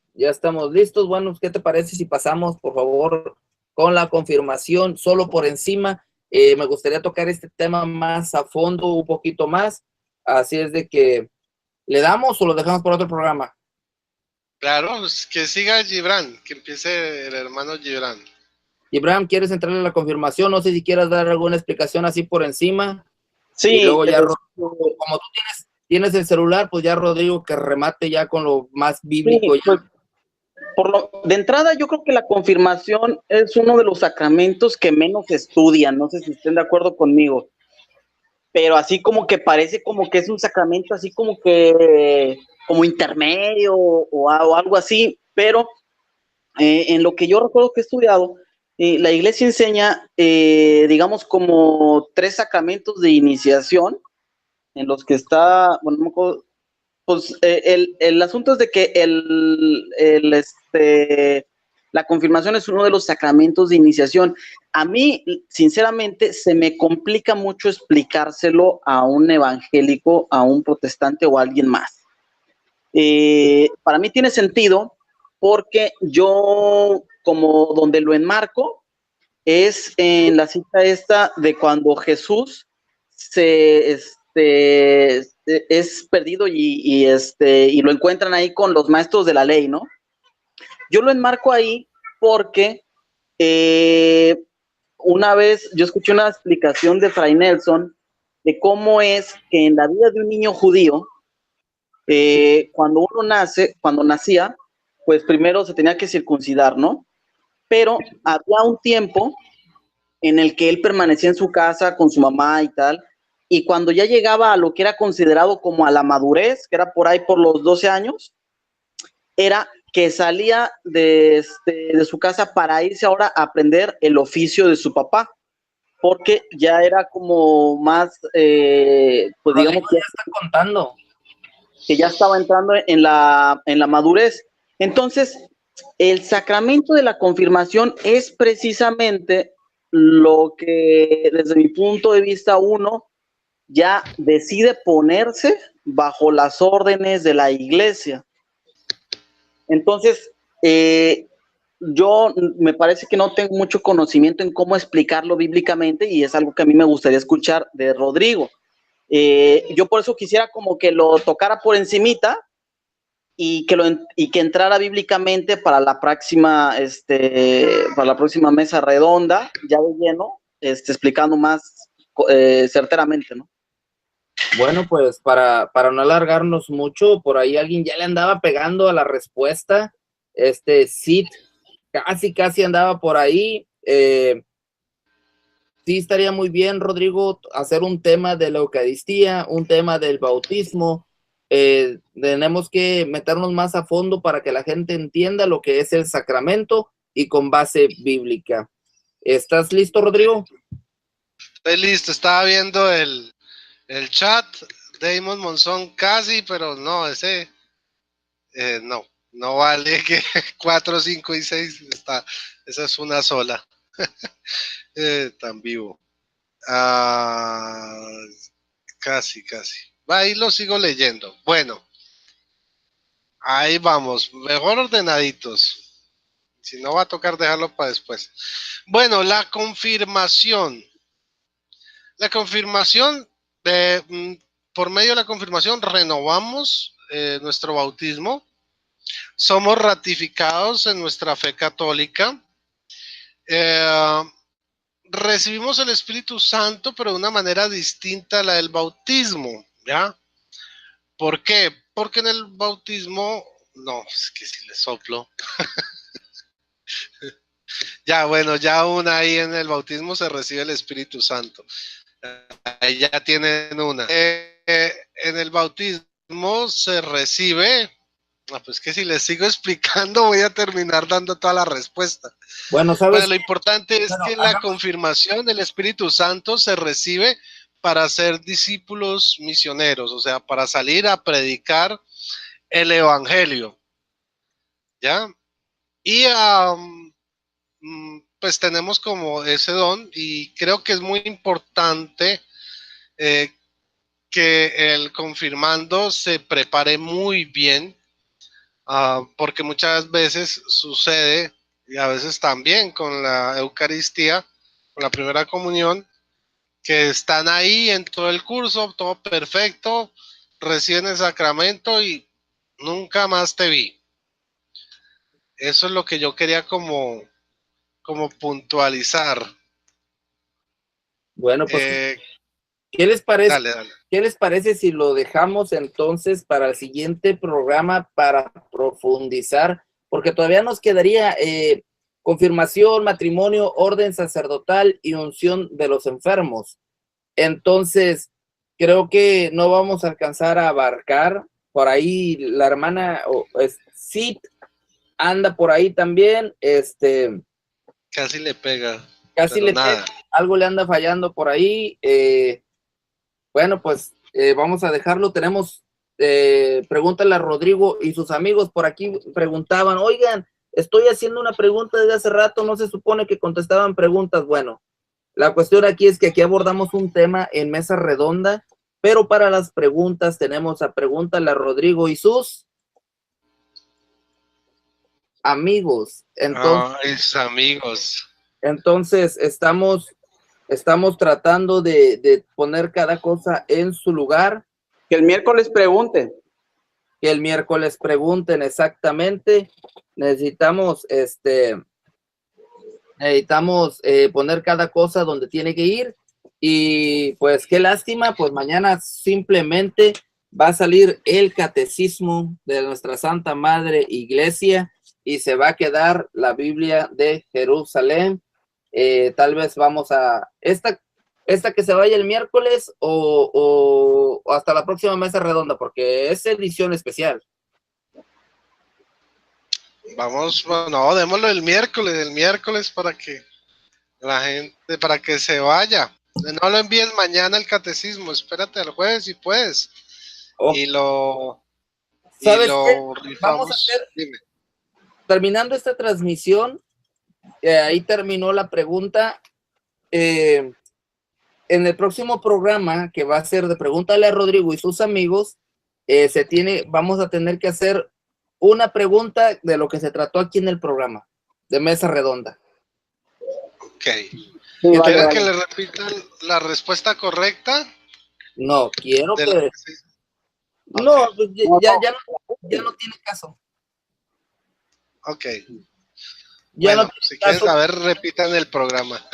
Speaker 1: listos. Bueno, ¿qué te parece si pasamos, por favor, con la confirmación solo por encima? Me gustaría tocar este tema más a fondo, un poquito más. Así es de que, ¿le damos o lo dejamos por otro programa?
Speaker 2: Claro, que siga Gibran, que empiece el hermano Gibran.
Speaker 1: Gibran, ¿quieres entrarle a la confirmación? No sé si quieras dar alguna explicación así por encima.
Speaker 3: sí,
Speaker 1: Y luego ya, como tú tienes el celular, pues ya Rodrigo que remate ya con lo más bíblico.
Speaker 3: Sí, pues, de entrada yo creo que la confirmación es uno de los sacramentos que menos se estudian, no sé si estén de acuerdo conmigo, pero así como que parece como que es un sacramento así como que como intermedio o algo así, pero en lo que yo recuerdo que he estudiado, la iglesia enseña, digamos, como 3 sacramentos de iniciación en los que está, bueno, no me acuerdo, pues el asunto es de que la confirmación es uno de los sacramentos de iniciación. A mí, sinceramente, se me complica mucho explicárselo a un evangélico, a un protestante o a alguien más. Para mí tiene sentido porque yo, como donde lo enmarco, es en la cita esta de cuando Jesús es perdido y lo encuentran ahí con los maestros de la ley, ¿no? Yo lo enmarco ahí porque una vez yo escuché una explicación de Fray Nelson de cómo es que en la vida de un niño judío, cuando nacía, pues primero se tenía que circuncidar, ¿no? Pero había un tiempo en el que él permanecía en su casa con su mamá y tal, y cuando ya llegaba a lo que era considerado como a la madurez, que era por ahí por los 12 años, era que salía de su casa para irse ahora a aprender el oficio de su papá, porque ya era como más, pues digamos que
Speaker 1: ya está contando.
Speaker 3: Que ya estaba entrando en la madurez. Entonces, el sacramento de la confirmación es precisamente lo que, desde mi punto de vista, uno ya decide ponerse bajo las órdenes de la iglesia. Entonces, yo me parece que no tengo mucho conocimiento en cómo explicarlo bíblicamente y es algo que a mí me gustaría escuchar de Rodrigo. Yo por eso quisiera como que lo tocara por encimita y que entrara bíblicamente para la próxima mesa redonda, ya de lleno, explicando más certeramente, ¿no?
Speaker 1: Bueno, pues para no alargarnos mucho, por ahí alguien ya le andaba pegando a la respuesta. Sid casi andaba por ahí. Sí estaría muy bien, Rodrigo, hacer un tema de la Eucaristía, un tema del bautismo. Tenemos que meternos más a fondo para que la gente entienda lo que es el sacramento y con base bíblica. ¿Estás listo, Rodrigo?
Speaker 2: Estoy listo, estaba viendo el chat. Damon Monzón casi, pero no, ese no vale que 4, 5 y 6 está, esa es una sola. Tan vivo. Casi. Ahí lo sigo leyendo. Bueno, ahí vamos, mejor ordenaditos. Si no, va a tocar dejarlo para después. Bueno, la confirmación. La confirmación, por medio de la confirmación, renovamos nuestro bautismo. Somos ratificados en nuestra fe católica. Recibimos el Espíritu Santo, pero de una manera distinta a la del bautismo, ¿ya? ¿Por qué? Porque en el bautismo, no, es que si le soplo. Ya, bueno, ya aún ahí en el bautismo se recibe el Espíritu Santo. Ahí ya tienen una. En el bautismo se recibe, pues que si les sigo explicando voy a terminar dando toda la respuesta.
Speaker 1: Bueno,
Speaker 2: Bueno, lo importante es que la confirmación del Espíritu Santo se recibe para ser discípulos misioneros, o sea, para salir a predicar el Evangelio, ¿ya? Y pues tenemos como ese don y creo que es muy importante que el confirmando se prepare muy bien, porque muchas veces sucede, y a veces también con la Eucaristía, con la primera comunión, que están ahí en todo el curso, todo perfecto, reciben el sacramento y nunca más te vi. Eso es lo que yo quería como puntualizar.
Speaker 1: Bueno, pues, ¿qué les parece?
Speaker 2: Dale.
Speaker 1: ¿Qué les parece si lo dejamos entonces para el siguiente programa para profundizar? Porque todavía nos quedaría confirmación, matrimonio, orden sacerdotal y unción de los enfermos. Entonces, creo que no vamos a alcanzar a abarcar. Por ahí la hermana Sid anda por ahí también.
Speaker 2: Casi le pega.
Speaker 1: Casi le pega, algo le anda fallando por ahí. Bueno, pues vamos a dejarlo. Tenemos, pregúntale a Rodrigo y sus amigos por aquí preguntaban, oigan, estoy haciendo una pregunta desde hace rato, no se supone que contestaban preguntas. Bueno, la cuestión aquí es que aquí abordamos un tema en mesa redonda, pero para las preguntas tenemos a pregúntale a Rodrigo y sus amigos.
Speaker 2: Entonces, amigos.
Speaker 1: Entonces estamos tratando de poner cada cosa en su lugar.
Speaker 3: Que el miércoles pregunten.
Speaker 1: Que el miércoles pregunten exactamente. Necesitamos poner cada cosa donde tiene que ir. Y pues qué lástima, pues mañana simplemente va a salir el catecismo de nuestra Santa Madre Iglesia y se va a quedar la Biblia de Jerusalén. Tal vez vamos a esta que se vaya el miércoles o hasta la próxima mesa redonda, porque es edición especial.
Speaker 2: Vamos, no, démoslo el miércoles para que la gente, para que se vaya. No lo envíes mañana el catecismo, espérate al jueves si puedes. Okay. Y lo rifamos.
Speaker 1: Vamos a hacer, terminando esta transmisión, ahí terminó la pregunta. En el próximo programa, que va a ser de Pregúntale a Rodrigo y sus amigos, vamos a tener que hacer una pregunta de lo que se trató aquí en el programa, de mesa redonda.
Speaker 2: Ok. ¿Quieres que le repitan la respuesta correcta?
Speaker 1: No, quiero que... No, okay. Ya no tiene caso.
Speaker 2: Ok.
Speaker 1: Ya
Speaker 2: bueno,
Speaker 1: no
Speaker 2: si quieres saber, repitan el programa.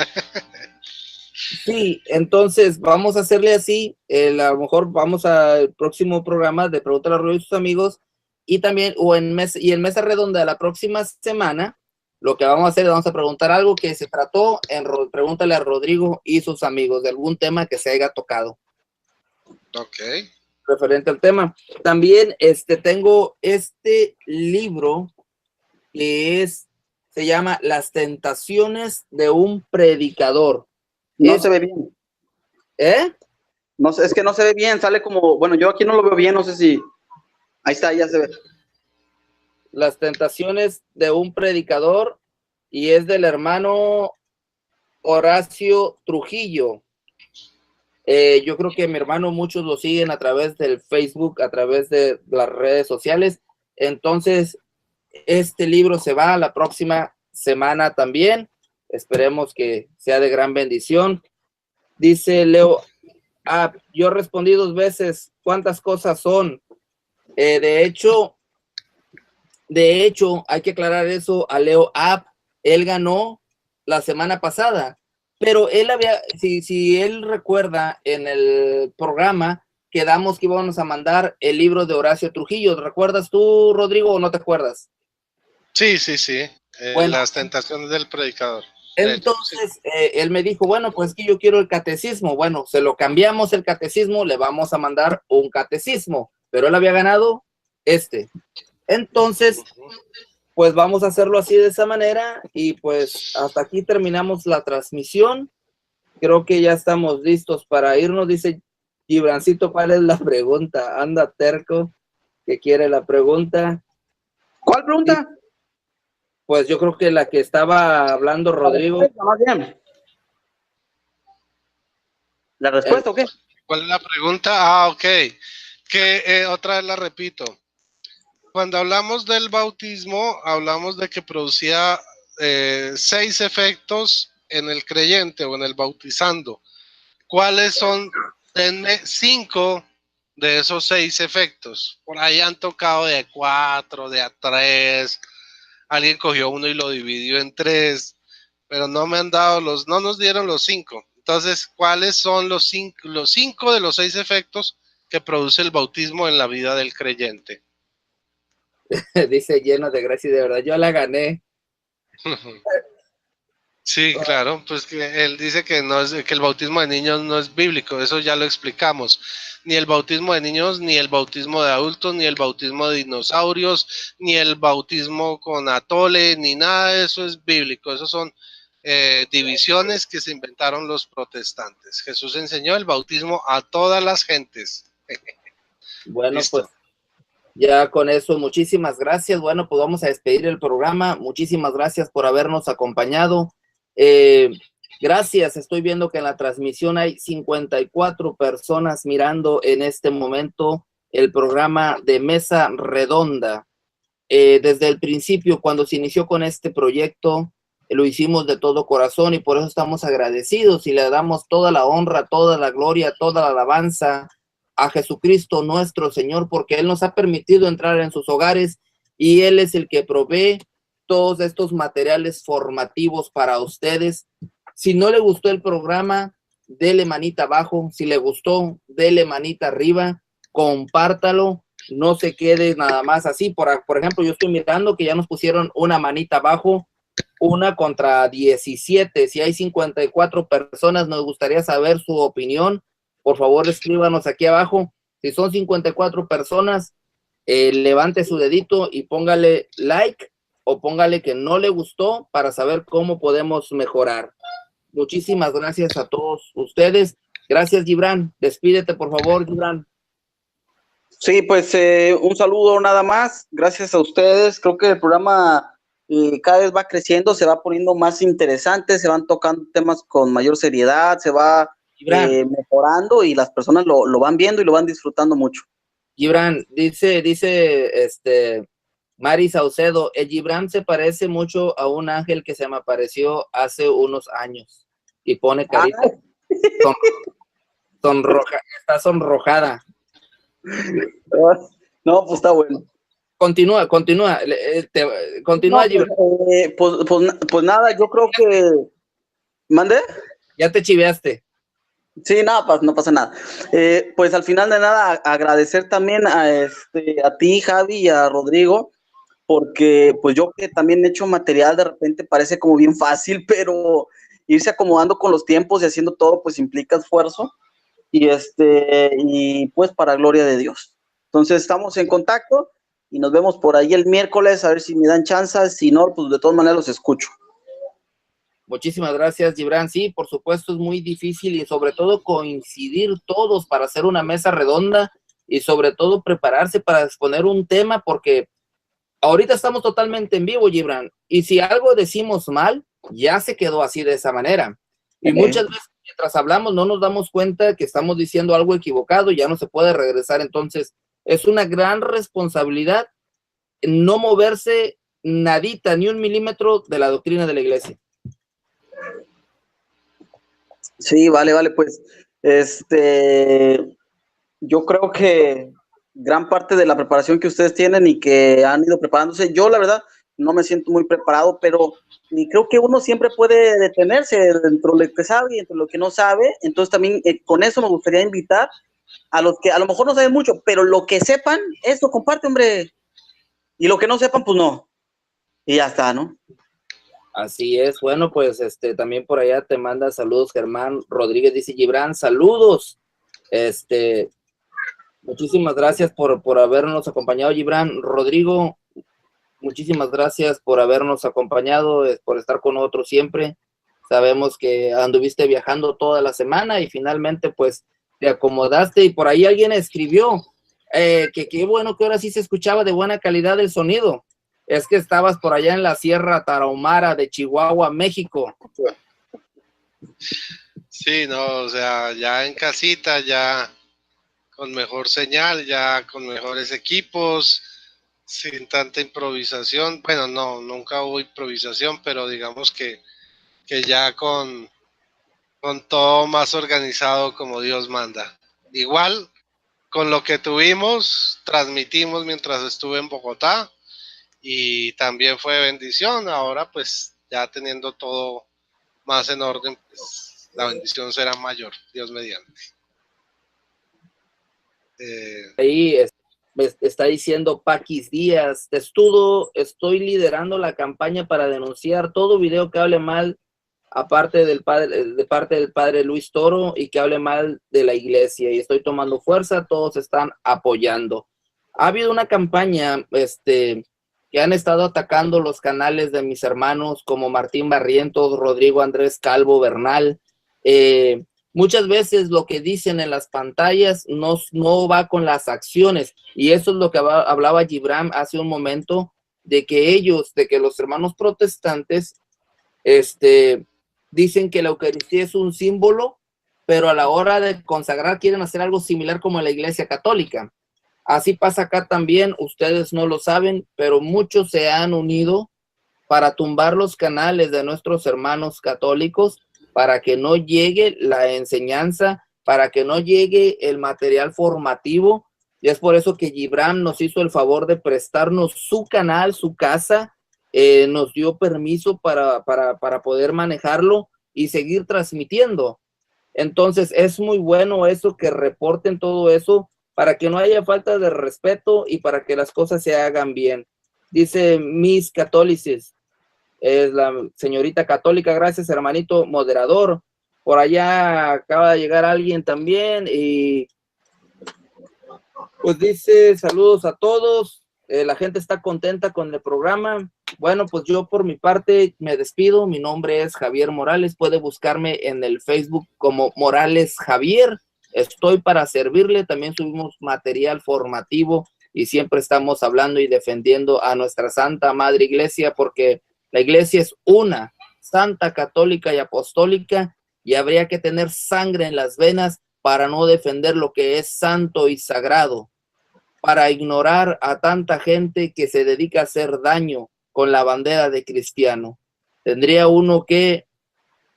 Speaker 1: Sí, entonces vamos a hacerle así, a lo mejor vamos al próximo programa de Pregúntale a Rodrigo y sus amigos, y también, en mesa redonda de la próxima semana, lo que vamos a hacer, vamos a preguntar algo que se trató en Pregúntale a Rodrigo y sus amigos, de algún tema que se haya tocado.
Speaker 2: Ok.
Speaker 1: Referente al tema. También tengo este libro que es se llama Las tentaciones de un predicador.
Speaker 3: No se ve bien. No sé, es que no se ve bien, sale como, bueno, yo aquí no lo veo bien, no sé si, ahí está, ya se ve.
Speaker 1: Las tentaciones de un predicador, y es del hermano Horacio Trujillo. Yo creo que mi hermano muchos lo siguen a través del Facebook, a través de las redes sociales. Entonces, este libro se va la próxima semana también. Esperemos que sea de gran bendición. Dice Leo, yo respondí 2 veces. ¿Cuántas cosas son? De hecho, hay que aclarar eso a Leo App. Él ganó la semana pasada, pero él había, si él recuerda, en el programa quedamos que íbamos a mandar el libro de Horacio Trujillo. ¿Recuerdas tú, Rodrigo, o no te acuerdas?
Speaker 2: Sí.
Speaker 1: Bueno,
Speaker 2: Las tentaciones del predicador.
Speaker 1: Entonces, él me dijo, bueno, pues que yo quiero el catecismo. Bueno, se lo cambiamos el catecismo, le vamos a mandar un catecismo, pero él había ganado este. Entonces, pues vamos a hacerlo así, de esa manera, y pues hasta aquí terminamos la transmisión. Creo que ya estamos listos para irnos. Dice Gibrancito, ¿cuál es la pregunta? Anda terco, que quiere la pregunta.
Speaker 3: ¿Cuál pregunta?
Speaker 1: Pues yo creo que la que estaba hablando Rodrigo.
Speaker 3: ¿La respuesta o qué?
Speaker 2: ¿Cuál es la pregunta? Ok. Que otra vez la repito. Cuando hablamos del bautismo, hablamos de que producía 6 efectos en el creyente o en el bautizando. ¿Cuáles son? Denme 5 de esos 6 efectos. Por ahí han tocado de 4, de 3. Alguien cogió uno y lo dividió en 3, pero no me han dado no nos dieron los 5. Entonces, ¿cuáles son los 5 de los 6 efectos que produce el bautismo en la vida del creyente?
Speaker 1: Dice lleno de gracia y de verdad, yo la gané.
Speaker 2: Sí, claro, pues que él dice que no es, que el bautismo de niños no es bíblico, eso ya lo explicamos. Ni el bautismo de niños, ni el bautismo de adultos, ni el bautismo de dinosaurios, ni el bautismo con atole, ni nada de eso es bíblico. Esos son divisiones que se inventaron los protestantes. Jesús enseñó el bautismo a todas las gentes.
Speaker 1: Bueno,
Speaker 2: ¿Listo?
Speaker 1: Pues ya con eso, muchísimas gracias. Bueno, pues vamos a despedir el programa. Muchísimas gracias por habernos acompañado. Gracias, estoy viendo que en la transmisión hay 54 personas mirando en este momento el programa de Mesa Redonda. Desde el principio, cuando se inició con este proyecto, lo hicimos de todo corazón y por eso estamos agradecidos y le damos toda la honra, toda la gloria, toda la alabanza a Jesucristo nuestro Señor, porque Él nos ha permitido entrar en sus hogares y Él es el que provee todos estos materiales formativos para ustedes. Si no le gustó el programa, dele manita abajo. Si le gustó, dele manita arriba, compártalo, no se quede nada más así. Por ejemplo, yo estoy mirando que ya nos pusieron una manita abajo, una contra 17. Si hay 54 personas, nos gustaría saber su opinión. Por favor, escríbanos aquí abajo. Si son 54 personas, levante su dedito y póngale like o póngale que no le gustó para saber cómo podemos mejorar. Muchísimas gracias a todos ustedes. Gracias, Gibran. Despídete, por favor, Gibran.
Speaker 3: Sí, pues un saludo nada más. Gracias a ustedes. Creo que el programa cada vez va creciendo, se va poniendo más interesante, se van tocando temas con mayor seriedad, se va mejorando y las personas lo van viendo y lo van disfrutando mucho.
Speaker 1: Gibran, dice Mari Saucedo, el Gibran se parece mucho a un ángel que se me apareció hace unos años y pone carita está sonrojada.
Speaker 3: No, pues está bueno.
Speaker 1: Continúa,
Speaker 3: no,
Speaker 1: Gibran.
Speaker 3: Pues nada, yo creo que... ¿Mande?
Speaker 1: Ya te chiveaste.
Speaker 3: Sí, no pasa nada. Pues al final de nada, agradecer también a ti, Javi, y a Rodrigo, porque pues yo que también he hecho material, de repente parece como bien fácil, pero irse acomodando con los tiempos y haciendo todo, pues implica esfuerzo, y pues para gloria de Dios. Entonces estamos en contacto, y nos vemos por ahí el miércoles, a ver si me dan chance, si no, pues de todas maneras los escucho.
Speaker 1: Muchísimas gracias, Gibran. Sí, por supuesto, es muy difícil y sobre todo coincidir todos para hacer una mesa redonda y sobre todo prepararse para exponer un tema, porque ahorita estamos totalmente en vivo, Gibran, y si algo decimos mal, ya se quedó así de esa manera. Y muchas veces mientras hablamos no nos damos cuenta que estamos diciendo algo equivocado y ya no se puede regresar. Entonces, es una gran responsabilidad no moverse nadita, ni un milímetro de la doctrina de la iglesia.
Speaker 3: Sí, vale, pues, yo creo que gran parte de la preparación que ustedes tienen y que han ido preparándose, yo la verdad no me siento muy preparado, pero y creo que uno siempre puede detenerse dentro de lo que sabe y dentro de lo que no sabe. Entonces también con eso me gustaría invitar a los que a lo mejor no saben mucho, pero lo que sepan, eso comparte, hombre, y lo que no sepan, pues no, y ya está, ¿no?
Speaker 1: Así es. Bueno, pues también por allá te manda saludos Germán Rodríguez, dice Gibran, saludos. Muchísimas gracias por habernos acompañado, Gibran. Rodrigo, muchísimas gracias por habernos acompañado, por estar con nosotros siempre. Sabemos que anduviste viajando toda la semana y finalmente pues te acomodaste, y por ahí alguien escribió que qué bueno que ahora sí se escuchaba de buena calidad el sonido. Es que estabas por allá en la Sierra Tarahumara de Chihuahua, México.
Speaker 2: Sí, no, o sea, ya en casita, ya con mejor señal, ya con mejores equipos, sin tanta improvisación. Bueno, no, nunca hubo improvisación, pero digamos que ya con todo más organizado como Dios manda. Igual, con lo que tuvimos, transmitimos mientras estuve en Bogotá y también fue bendición. Ahora pues ya teniendo todo más en orden, pues la bendición será mayor, Dios mediante.
Speaker 1: Ahí me está diciendo Paquis Díaz, estoy liderando la campaña para denunciar todo video que hable mal aparte de parte del padre Luis Toro y que hable mal de la iglesia, y estoy tomando fuerza, todos están apoyando. Ha habido una campaña que han estado atacando los canales de mis hermanos como Martín Barrientos, Rodrigo Andrés Calvo Bernal. Muchas veces lo que dicen en las pantallas no va con las acciones, y eso es lo que hablaba Gibran hace un momento, de que los hermanos protestantes dicen que la Eucaristía es un símbolo, pero a la hora de consagrar quieren hacer algo similar como en la Iglesia Católica. Así pasa acá también, ustedes no lo saben, pero muchos se han unido para tumbar los canales de nuestros hermanos católicos, para que no llegue la enseñanza, para que no llegue el material formativo, y es por eso que Gibran nos hizo el favor de prestarnos su canal, su casa, nos dio permiso para poder manejarlo y seguir transmitiendo. Entonces es muy bueno eso, que reporten todo eso, para que no haya falta de respeto y para que las cosas se hagan bien. Dice Miss Católices, es la señorita católica, gracias hermanito moderador. Por allá acaba de llegar alguien también y pues dice saludos a todos, la gente está contenta con el programa. Bueno, pues yo por mi parte me despido. Mi nombre es Javier Morales, puede buscarme en el Facebook como Morales Javier. Estoy para servirle, también subimos material formativo y siempre estamos hablando y defendiendo a nuestra Santa Madre Iglesia, porque la iglesia es una, santa, católica y apostólica, y habría que tener sangre en las venas para no defender lo que es santo y sagrado, para ignorar a tanta gente que se dedica a hacer daño con la bandera de cristiano. Tendría uno que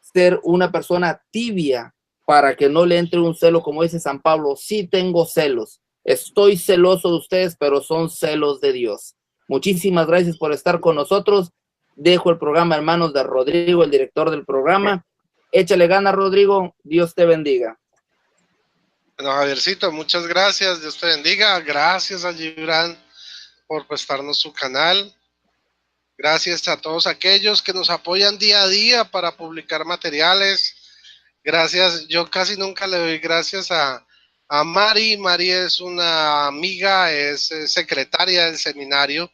Speaker 1: ser una persona tibia para que no le entre un celo, como dice San Pablo. Sí tengo celos, estoy celoso de ustedes, pero son celos de Dios. Muchísimas gracias por estar con nosotros. Dejo el programa en manos de Rodrigo, el director del programa. Échale ganas, Rodrigo. Dios te bendiga.
Speaker 2: Bueno, Javiercito, muchas gracias. Dios te bendiga. Gracias a Gibran por prestarnos su canal. Gracias a todos aquellos que nos apoyan día a día para publicar materiales. Gracias. Yo casi nunca le doy gracias a A Mari. Mari es una amiga, es secretaria del seminario.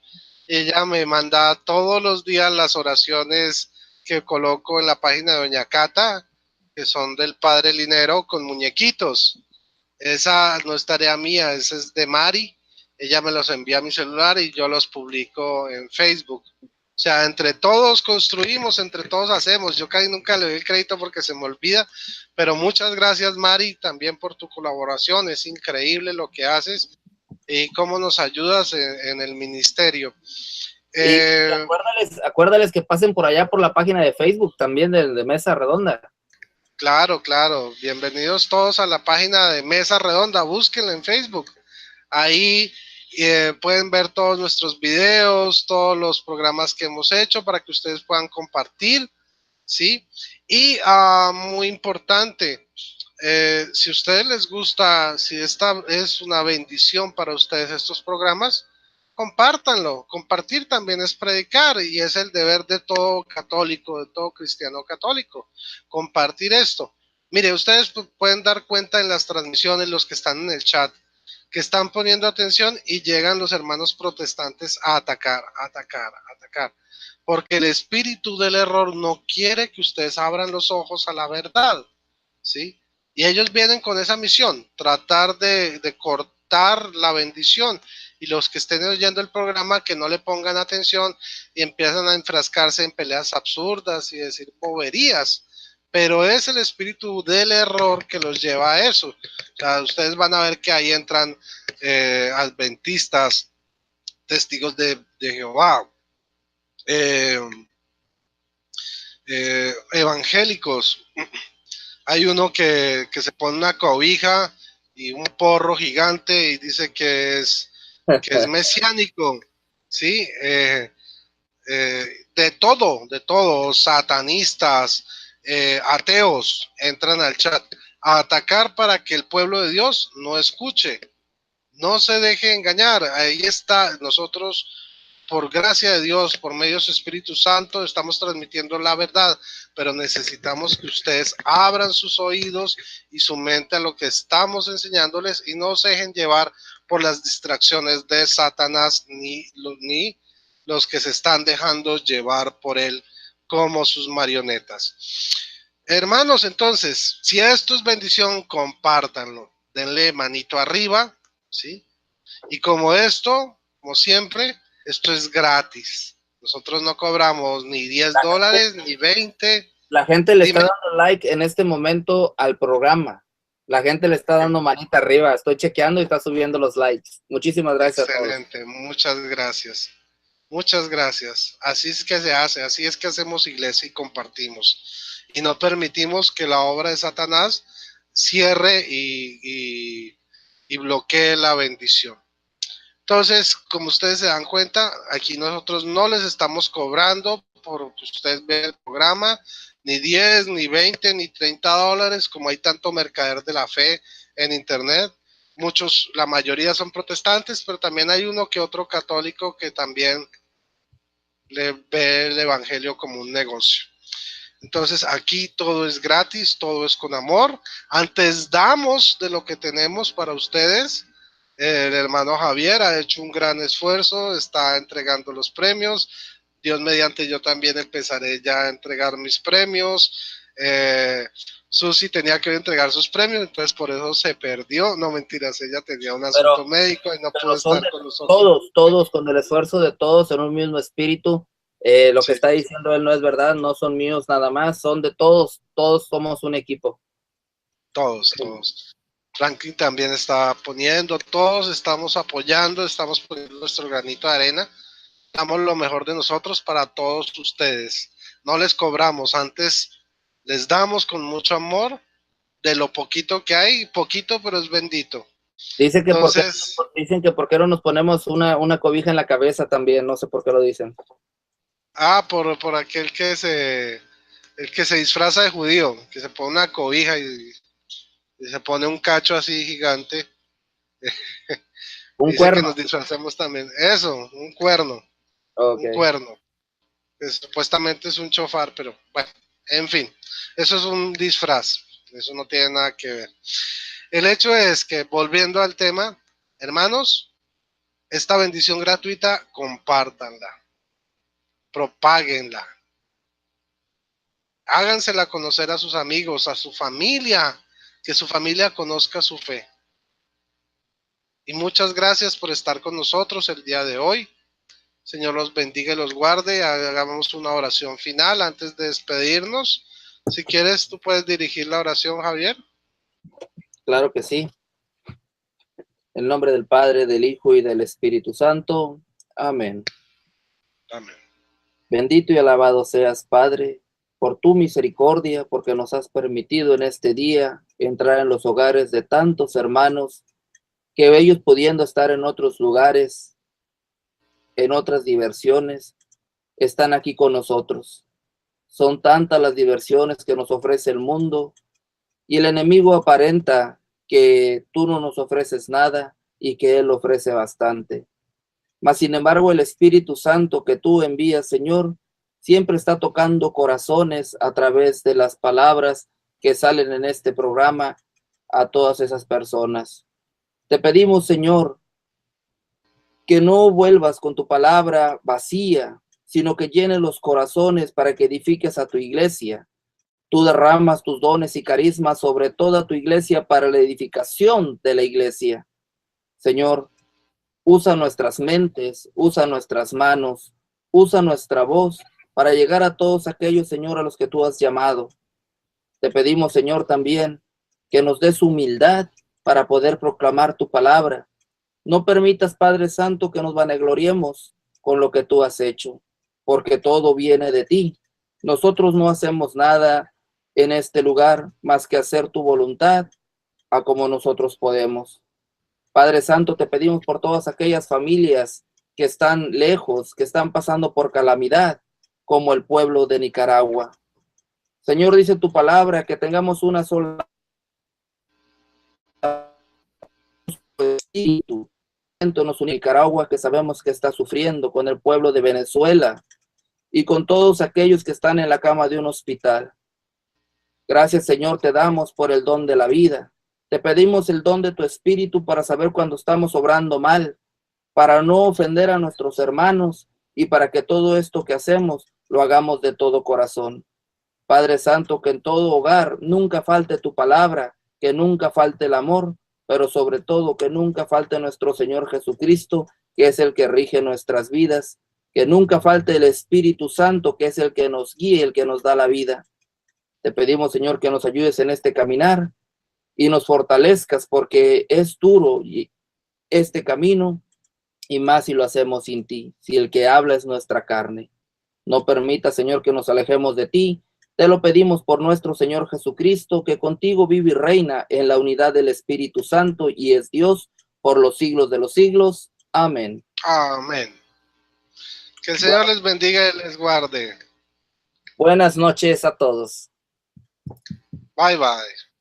Speaker 2: Ella me manda todos los días las oraciones que coloco en la página de Doña Cata, que son del Padre Linero con muñequitos. Esa no es tarea mía, esa es de Mari. Ella me los envía a mi celular y yo los publico en Facebook. O sea, entre todos construimos, entre todos hacemos. Yo casi nunca le doy el crédito porque se me olvida, pero muchas gracias, Mari, también por tu colaboración. Es increíble lo que haces y cómo nos ayudas en el ministerio.
Speaker 1: Y acuérdales que pasen por allá por la página de Facebook también de Mesa Redonda.
Speaker 2: Claro, claro. Bienvenidos todos a la página de Mesa Redonda. Búsquenla en Facebook. Ahí pueden ver todos nuestros videos, todos los programas que hemos hecho para que ustedes puedan compartir, ¿sí? Y muy importante, si a ustedes les gusta, si esta es una bendición para ustedes estos programas, compártanlo. Compartir también es predicar y es el deber de todo católico, de todo cristiano católico, compartir esto. Mire, ustedes pueden dar cuenta en las transmisiones, los que están en el chat, que están poniendo atención y llegan los hermanos protestantes a atacar, porque el espíritu del error no quiere que ustedes abran los ojos a la verdad, ¿sí? Y ellos vienen con esa misión, tratar de cortar la bendición, y los que estén oyendo el programa que no le pongan atención y empiezan a enfrascarse en peleas absurdas y decir boberías, pero es el espíritu del error que los lleva a eso. O sea, ustedes van a ver que ahí entran adventistas, testigos de Jehová, evangélicos. Hay uno que se pone una cobija y un porro gigante y dice que es mesiánico, ¿sí? De todo, satanistas, ateos, entran al chat a atacar para que el pueblo de Dios no escuche, no se deje engañar. Ahí está, nosotros, por gracia de Dios, por medio de su Espíritu Santo, estamos transmitiendo la verdad, pero necesitamos que ustedes abran sus oídos y su mente a lo que estamos enseñándoles y no se dejen llevar por las distracciones de Satanás ni los que se están dejando llevar por él como sus marionetas. Hermanos, entonces, si esto es bendición, compártanlo, denle manito arriba, ¿sí? Y como siempre, esto es gratis. Nosotros no cobramos ni $10, ni 20.
Speaker 1: La gente le está dando like en este momento al programa. La gente le está dando manita arriba. Estoy chequeando y está subiendo los likes. Muchísimas gracias.
Speaker 2: Excelente, a todos. Muchas gracias. Muchas gracias. Así es que se hace, así es que hacemos iglesia y compartimos. Y no permitimos que la obra de Satanás cierre y bloquee la bendición. Entonces, como ustedes se dan cuenta, aquí nosotros no les estamos cobrando por que ustedes vean el programa, ni 10, ni 20, ni $30, como hay tanto mercader de la fe en internet. Muchos, la mayoría son protestantes, pero también hay uno que otro católico que también le ve el evangelio como un negocio. Entonces aquí todo es gratis, todo es con amor. Antes damos de lo que tenemos para ustedes. El hermano Javier ha hecho un gran esfuerzo, está entregando los premios. Dios mediante, yo también empezaré ya a entregar mis premios. Susi tenía que entregar sus premios, entonces por eso se perdió. No, mentiras, ella tenía un asunto médico y no pudo estar con nosotros.
Speaker 1: Todos, con el esfuerzo de todos en un mismo espíritu. Lo que está diciendo él no es verdad, no son míos nada más, son de todos, todos somos un equipo.
Speaker 2: Todos. Franklin también está poniendo, todos estamos apoyando, estamos poniendo nuestro granito de arena, damos lo mejor de nosotros para todos ustedes, no les cobramos, antes les damos con mucho amor de lo poquito que hay, poquito pero es bendito.
Speaker 1: Dice que entonces, dicen que por qué no nos ponemos una cobija en la cabeza también, no sé por qué lo dicen.
Speaker 2: Por aquel que se disfraza de judío, que se pone una cobija y se pone un cacho así gigante.
Speaker 1: Un cuerno.
Speaker 2: Que nos disfrazamos también. Eso, un cuerno.
Speaker 1: Okay.
Speaker 2: Un cuerno. Que supuestamente es un chofar, pero bueno, en fin. Eso es un disfraz. Eso no tiene nada que ver. El hecho es que, volviendo al tema, hermanos, esta bendición gratuita, compártanla, propáguenla, hágansela conocer a sus amigos, a su familia, que su familia conozca su fe. Y muchas gracias por estar con nosotros el día de hoy. Señor los bendiga y los guarde. Hagamos una oración final antes de despedirnos. Si quieres, tú puedes dirigir la oración, Javier.
Speaker 1: Claro que sí. En nombre del Padre, del Hijo y del Espíritu Santo. Amén.
Speaker 2: Amén.
Speaker 1: Bendito y alabado seas, Padre, por tu misericordia, porque nos has permitido en este día entrar en los hogares de tantos hermanos, que ellos pudiendo estar en otros lugares, en otras diversiones, están aquí con nosotros. Son tantas las diversiones que nos ofrece el mundo, y el enemigo aparenta que tú no nos ofreces nada y que él ofrece bastante. Mas, sin embargo, el Espíritu Santo que tú envías, Señor, siempre está tocando corazones a través de las palabras que salen en este programa a todas esas personas. Te pedimos, Señor, que no vuelvas con tu palabra vacía, sino que llenes los corazones para que edifiques a tu iglesia. Tú derramas tus dones y carismas sobre toda tu iglesia para la edificación de la iglesia. Señor, usa nuestras mentes, usa nuestras manos, usa nuestra voz para llegar a todos aquellos, Señor, a los que tú has llamado. Te pedimos, Señor, también que nos des humildad para poder proclamar tu palabra. No permitas, Padre Santo, que nos vanagloriemos con lo que tú has hecho, porque todo viene de ti. Nosotros no hacemos nada en este lugar más que hacer tu voluntad a como nosotros podemos. Padre Santo, te pedimos por todas aquellas familias que están lejos, que están pasando por calamidad, como el pueblo de Nicaragua. Señor, dice tu palabra que tengamos una sola espíritu. Nos une Nicaragua, que sabemos que está sufriendo, con el pueblo de Venezuela y con todos aquellos que están en la cama de un hospital. Gracias, Señor, te damos por el don de la vida. Te pedimos el don de tu espíritu para saber cuando estamos obrando mal, para no ofender a nuestros hermanos y para que todo esto que hacemos lo hagamos de todo corazón. Padre Santo, que en todo hogar nunca falte tu palabra, que nunca falte el amor, pero sobre todo que nunca falte nuestro Señor Jesucristo, que es el que rige nuestras vidas, que nunca falte el Espíritu Santo, que es el que nos guía, el que nos da la vida. Te pedimos, Señor, que nos ayudes en este caminar y nos fortalezcas, porque es duro este camino, y más si lo hacemos sin ti, si el que habla es nuestra carne. No permita, Señor, que nos alejemos de ti. Te lo pedimos por nuestro Señor Jesucristo, que contigo vive y reina en la unidad del Espíritu Santo y es Dios por los siglos de los siglos. Amén.
Speaker 2: Amén. Que el Señor les bendiga y les guarde.
Speaker 1: Buenas noches a todos.
Speaker 2: Bye, bye.